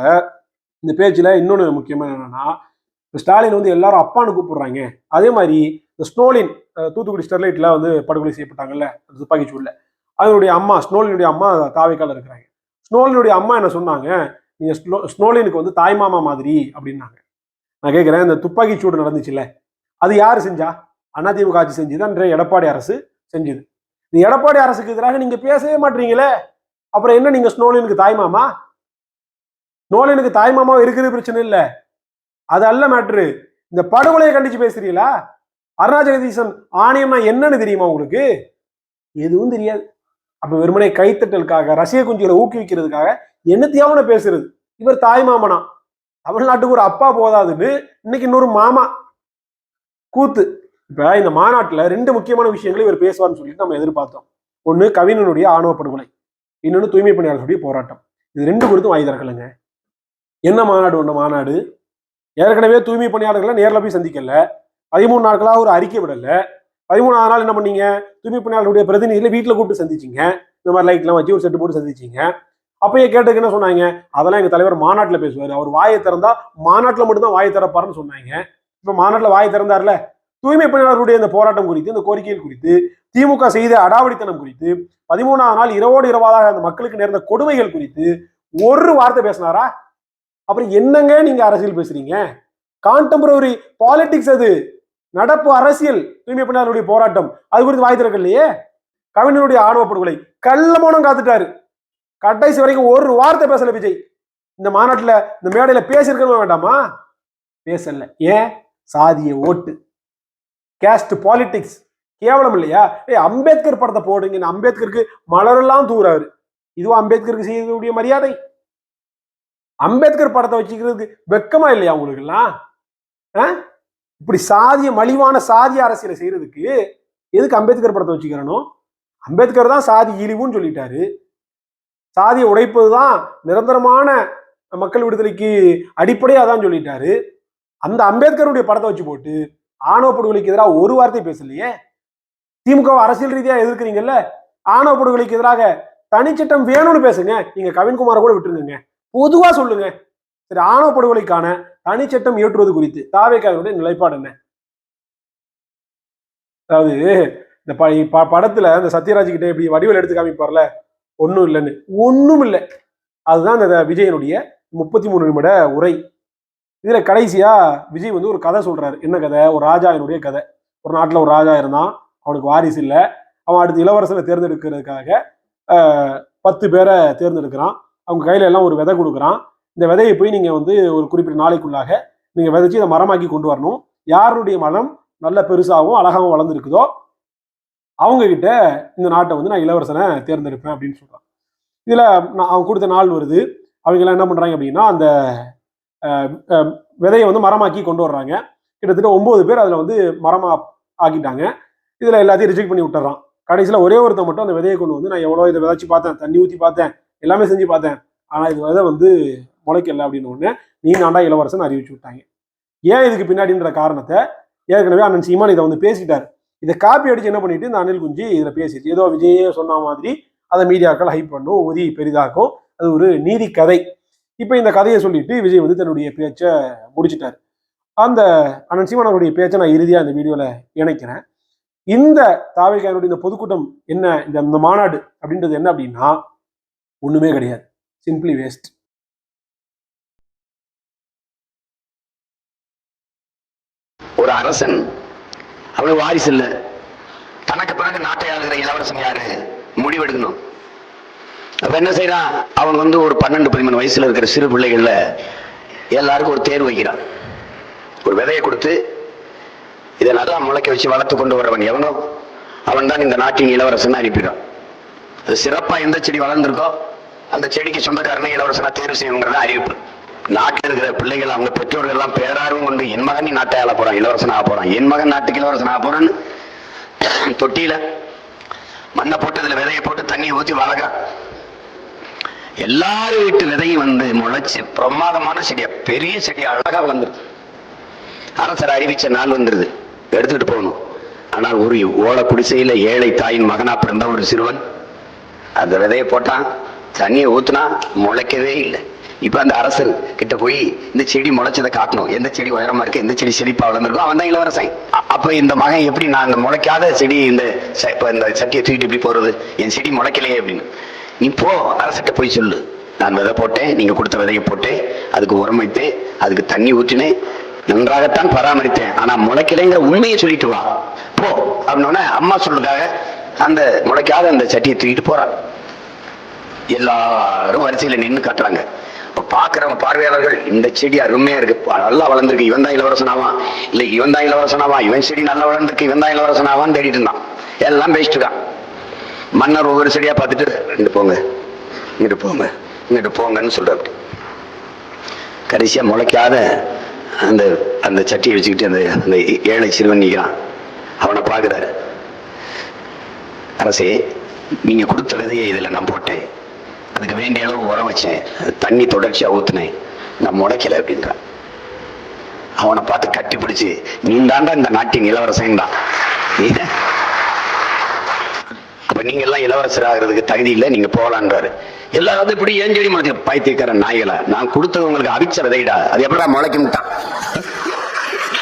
S1: இந்த பேச்சுல இன்னொன்னு முக்கியமா என்னன்னா, ஸ்டாலின் வந்து எல்லாரும் அப்பான்னு கூப்பிடுறாங்க. அதே மாதிரி இந்த ஸ்னோலின் தூத்துக்குடி ஸ்டெர்லைட்ல வந்து படுகொலை செய்யப்பட்டாங்கல்ல துப்பாக்கி சூடுல, அதனுடைய அம்மா ஸ்னோலினுடைய அம்மா தாவேக்கால இருக்கிறாங்க. ஸ்னோலினுடைய அம்மா என்ன சொன்னாங்க, நீங்க ஸ்னோலினுக்கு வந்து தாய்மாமா மாதிரி அப்படின்னாங்க. நான் கேட்கிறேன், இந்த துப்பாக்கி சூடு நடந்துச்சுல்ல, அது யாரு செஞ்சா? அதிமுக ஆட்சி செஞ்சுது, அன்றைய எடப்பாடி அரசு செஞ்சுது. இந்த எடப்பாடி அரசுக்கு எதிராக நீங்க பேசவே மாட்டீங்களே, அப்புறம் என்ன நீங்க ஸ்னோலினுக்கு தாய்மாமா? ஸ்னோலினுக்கு தாய்மாமா இருக்கிறது பிரச்சனை இல்லை, அது அல்ல மேட்ரு. இந்த படுகொலையை கண்டிச்சு பேசுறீங்களா? அருணா ஜெகதீசன் ஆணையம்னா என்னன்னு தெரியுமா உங்களுக்கு? எதுவும் தெரியாது. அப்ப வெறுமனே கைத்தட்டலுக்காக ரசிக குஞ்சுகளை ஊக்குவிக்கிறதுக்காக என்னத்தையாவது பேசுறது. இவர் தாய் மாமனா, தமிழ்நாட்டுக்கு ஒரு அப்பா போதாதுன்னு இன்னைக்கு இன்னொரு மாமா கூத்து. இப்ப இந்த மாநாட்டுல 2 முக்கியமான விஷயங்களை இவர் பேசுவார்னு சொல்லிட்டு நம்ம எதிர்பார்த்தோம். ஒண்ணு கவிஞனுடைய ஆணவ படுகொலை, இன்னொன்னு தூய்மை பணியாளர்களுடைய போராட்டம். இது 2 குறித்தும் வாய் திறக்கலைங்க. என்ன மாநாடு? ஒண்ணு மாநாடு ஏற்கனவே தூய்மை பணியாளர்களை நேரில் போய் சந்திக்கல, 13 நாட்களாக ஒரு அறிக்கை விடல. 13ஆவது நாள் என்ன பண்ணீங்க? தூய்மை பணியாளர்களுடைய பிரதிநிதிகளை வீட்டில் கூப்பிட்டு சந்திச்சிங்க, இந்த மாதிரி லைட்லாம் வச்சு ஒரு செட்டு போட்டு சந்திச்சிங்க. அப்பயே கேட்டதுக்கு என்ன சொன்னாங்க? அதெல்லாம் எங்க தலைவர் மாநாட்டில் பேசுவார், அவர் வாயை திறந்தா மாநாட்டில் மட்டும்தான் வாயை திறப்பாருன்னு சொன்னாங்க. இப்ப மாநாட்டில் வாயை திறந்தார்ல. தூய்மை பணியாளர்களுடைய இந்த போராட்டம் குறித்து, இந்த கோரிக்கைகள் குறித்து, திமுக செய்த அடாவடித்தனம் குறித்து, 13ஆவது நாள் இரவோடு இரவாதாக அந்த மக்களுக்கு நேர்ந்த கொடுமைகள் குறித்து ஒரு வார்த்தை பேசினாரா? அப்புறம் என்னங்க நீங்க அரசியல் பேசுறீங்க? கான்டெம்பரரி பாலிடிக்ஸ் அது, நடப்பு அரசியல். தூய்மை பணியாளர்களுடைய போராட்டம் அது குறித்து வாய் திறக்கலையே. கவிஞனுடைய ஆணவ படுகொலை கள்ள மௌனம் காத்துட்டாரு. கடைசி வரைக்கும் ஒரு வார்த்தை பேசல விஜய். இந்த மாநாட்டுல இந்த மேடையில பேசியிருக்க வேண்டாமா? பேசல. ஏன்? சாதிய ஓட்டு, கேஸ்ட் பாலிடிக்ஸ். கேவலம் இல்லையா? அம்பேத்கர் படத்தை போடுங்க, அம்பேத்கருக்கு மலரெல்லாம் தூராரு. இதுவும் அம்பேத்கருக்கு செய்யக்கூடிய மரியாதை? அம்பேத்கர் படத்தை வச்சுக்கிறதுக்கு வெக்கமா இல்லையா உங்களுக்கு எல்லாம்? இப்படி சாதிய மலிவான சாதிய அரசியலை செய்யறதுக்கு எதுக்கு அம்பேத்கர் படத்தை வச்சுக்கிறனும்? அம்பேத்கர் தான் சாதி இழிவுன்னு சொல்லிட்டாரு. சாதியை உடைப்பதுதான் நிரந்தரமான மக்கள் விடுதலைக்கு அடிப்படையா தான் சொல்லிட்டாரு. அந்த அம்பேத்கருடைய படத்தை வச்சு போட்டு ஆணவ படுகொலைக்கு எதிராக ஒரு வார்த்தை பேசலையே. திமுக அரசியல் ரீதியா எதிர்க்கிறீங்கல்ல, ஆணவ படுகொலைக்கு எதிராக தனிச்சட்டம் வேணும்னு பேசுங்க. நீங்க கவின்குமாரை கூட விட்டுருங்க, பொதுவா சொல்லுங்க. சரி, ஆணவ படுகொலைக்கான தனிச்சட்டம் இயற்றுவது குறித்து தாவேக்காவினுடைய நிலைப்பாடு என்ன? அதாவது இந்த படத்துல இந்த சத்யராஜ் கிட்ட இப்படி வடிவில் எடுத்து காமிப்பார்ல, ஒன்னும் இல்லைன்னு. ஒன்னும் இல்லை. அதுதான் இந்த விஜயனுடைய 33 நிமிட உரை. இதுல கடைசியா விஜய் வந்து ஒரு கதை சொல்றாரு. என்ன கதை? ஒரு ராஜாவினுடைய கதை. ஒரு நாட்டுல ஒரு ராஜா இருந்தான், அவனுக்கு வாரிசு இல்லை. அவன் அடுத்து இளவரசனை தேர்ந்தெடுக்கிறதுக்காக 10 பேரை தேர்ந்தெடுக்கிறான். அவங்க கையில எல்லாம் ஒரு விதை கொடுக்குறான். இந்த விதையை போய் நீங்க வந்து ஒரு குறிப்பிட்ட நாளைக்குள்ளாக நீங்க விதைச்சு இதை மரமாக்கி கொண்டு வரணும். யாருடைய மரம் நல்ல பெருசாகவும் அழகாகவும் வளர்ந்துருக்குதோ அவங்க கிட்ட இந்த நாட்டை வந்து நான் இளவரசனை தேர்ந்தெடுப்பேன் அப்படின்னு சொல்றான். இதுல அவன் கொடுத்த நாள் வருது. அவங்க எல்லாம் என்ன பண்றாங்க அப்படின்னா, அந்த விதையை வந்து மரமாக்கி கொண்டு வர்றாங்க. கிட்டத்தட்ட 9 பேர் அதுல வந்து மரமா ஆக்கிட்டாங்க. இதுல எல்லாத்தையும் ரிஜெக்ட் பண்ணி விட்டுறான். கடைசியில ஒரே ஒருத்தன் மட்டும் அந்த விதையை கொண்டு வந்து, நான் எவ்வளோ இதை விதைச்சு பார்த்தேன், தண்ணி ஊற்றி பார்த்தேன், எல்லாமே செஞ்சு பார்த்தேன், ஆனா இது விதை வந்து முளைக்கல அப்படின்னு ஒண்ணு நீ நான்டா இளவரசன் அறிவிச்சு விட்டாங்க. ஏன் இதுக்கு பின்னாடின்ற காரணத்தை ஏற்கனவே அண்ணன் சீமான் இதை வந்து பேசிட்டாரு. இதை காப்பி அடிச்சு என்ன பண்ணிட்டு இந்த அனில் குஞ்சி இதில் பேசிடுச்சு. ஏதோ விஜயே சொன்ன மாதிரி அதை மீடியாக்கள் ஹைப் பண்ணும், ஊதி பெரிதாக்கும். அது ஒரு நீதி கதை. இப்போ இந்த கதையை சொல்லிட்டு விஜய் வந்து தன்னுடைய பேச்சை முடிச்சிட்டாரு. அந்த அண்ணன் சீமான் அவருடைய பேச்சை நான் இறுதியாக இந்த வீடியோவில் இணைக்கிறேன். இந்த தாவேக்காவினுடைய இந்த பொதுக்கூட்டம் என்ன, இந்த மாநாடு அப்படின்றது என்ன அப்படின்னா ஒண்ணுமே கிடையாது. Simply waste.
S3: ஒரு அரசன், அவனுக்கு வாரிசு இல்லை, தனக்கு பிறகு நாட்டை ஆளுகிற இளவரசன் யாரு முடிவெடுக்கணும். அப்ப என்ன செய்யறான்? அவன் வந்து ஒரு 12-13 வயசுல இருக்கிற சிறு பிள்ளைகள்ல எல்லாருக்கும் ஒரு தேர்வு வைக்கிறான். ஒரு விதையை கொடுத்து இதை நல்லா முளைக்க வச்சு வளர்த்து கொண்டு வரவன் எவனோ அவன் தான் இந்த நாட்டின் இளவரசன் அறிவிக்கிறான். அது சிறப்பா எந்த செடி வளர்ந்துருக்கோ அந்த செடிக்கு சொந்தக்காரனை இளவரசனா தேர்வு செய்யணுங்கிறத அறிவிப்பு. நாட்டில் இருக்கிற பிள்ளைகள் அவங்க பெற்றோர்கள் எல்லாம் பேரார்வம் கொண்டு என் மகன் நீ நாட்டை ஆள போறான், இளவரசன் ஆக போறான், என் மகன் நாட்டுக்கு இளவரசன் ஆக போறான்னு தொட்டியில மண்ணை போட்டு அதுல விதையை போட்டு தண்ணியை ஊற்றி வளர்க்க எல்லாரும் வீட்டு விதையும் வந்து முளைச்சு பிரமாதமான செடியா, பெரிய செடியா அழகா வளர்ந்துருது. அரசர் அறிவிச்ச நாள் வந்துருது, எடுத்துட்டு போகணும். ஆனால் ஒரு ஓலை குடிசையில ஏழை தாயின் மகனா பிறந்த ஒரு சிறுவன் அந்த விதையை போட்டான், தண்ணியை ஊத்துனா முளைக்கவே இல்லை. இப்ப அந்த அரசர் கிட்ட போய் இந்த செடி முளைச்சதை காட்டணும், எந்த செடி உயரமா இருக்கு, எந்த செடி செழிப்பா வளர்ந்துருக்கும், அவன் தான் இளவரசன். அப்ப இந்த மகன் எப்படி நான் அந்த முளைக்காத செடி இந்த சட்டியை தூக்கிட்டு எப்படி போறது, என் செடி முளைக்கலையே அப்படின்னு. நீ போ அரசர்கிட்ட போய் சொல்லு, நான் விதை போட்டேன், நீங்க கொடுத்த விதையை போட்டேன், அதுக்கு உரம் வைத்தேன், அதுக்கு தண்ணி ஊற்றினேன், நன்றாகத்தான் பராமரித்தேன், ஆனா முளைக்கலைங்கிற உண்மையை சொல்லிட்டு வா போ அப்படின்னா அம்மா சொல்றதுக்காக அந்த முளைக்காத அந்த சட்டியை தூக்கிட்டு போறான். எல்லாரும் வரிசையில நின்று காட்டுறாங்க. பாக்குறவங்க பார்வையாளர்கள் இந்த செடி அருமையா இருக்கு, நல்லா வளர்ந்துருக்கு, இவன் தான் இளவரசனாவா, இல்ல இவன் தான் இளவரசனாவா, இவன் செடி நல்லா வளர்ந்துருக்கு, இவன் தான் இளவரசனாவான்னு தேடிட்டு இருந்தான். எல்லாம் பேசிட்டு இருக்கான். மன்னர் ஒவ்வொரு செடியா பார்த்துட்டு இங்கிட்டு போங்க, இங்கிட்டு போங்க, இங்கிட்டு போங்கன்னு சொல்றாரு. கடைசியா முளைக்காத அந்த அந்த சட்டியை வச்சுக்கிட்டு அந்த அந்த ஏழை சிறுவன் நிற்கிறான். அவனை பார்க்கிறாரு. அரசே, நீங்க கொடுத்த விதையை இதுல நான் போட்டேன், அதுக்கு வேண்டிய அளவு உரம் வச்சேன், தண்ணி தொடர்ச்சியா ஊத்துனேன், நான் முளைக்கல அப்படின்றான். அவனை பார்த்து கட்டி பிடிச்சு, நீ தாண்டா இந்த நாட்டின் இளவரசன் தான், அப்ப நீங்க எல்லாம் இளவரசர் ஆகிறதுக்கு தகுதி இல்லை, நீங்க போகலான்றாரு. எல்லாரும் இப்படி ஏன் செடி முளைச்சு, பைத்தியக்கார நாய்களா, நான் கொடுத்தது உங்களுக்கு அவிச்ச விதைடா, அது எப்படா முளைக்கும்ட்டான்.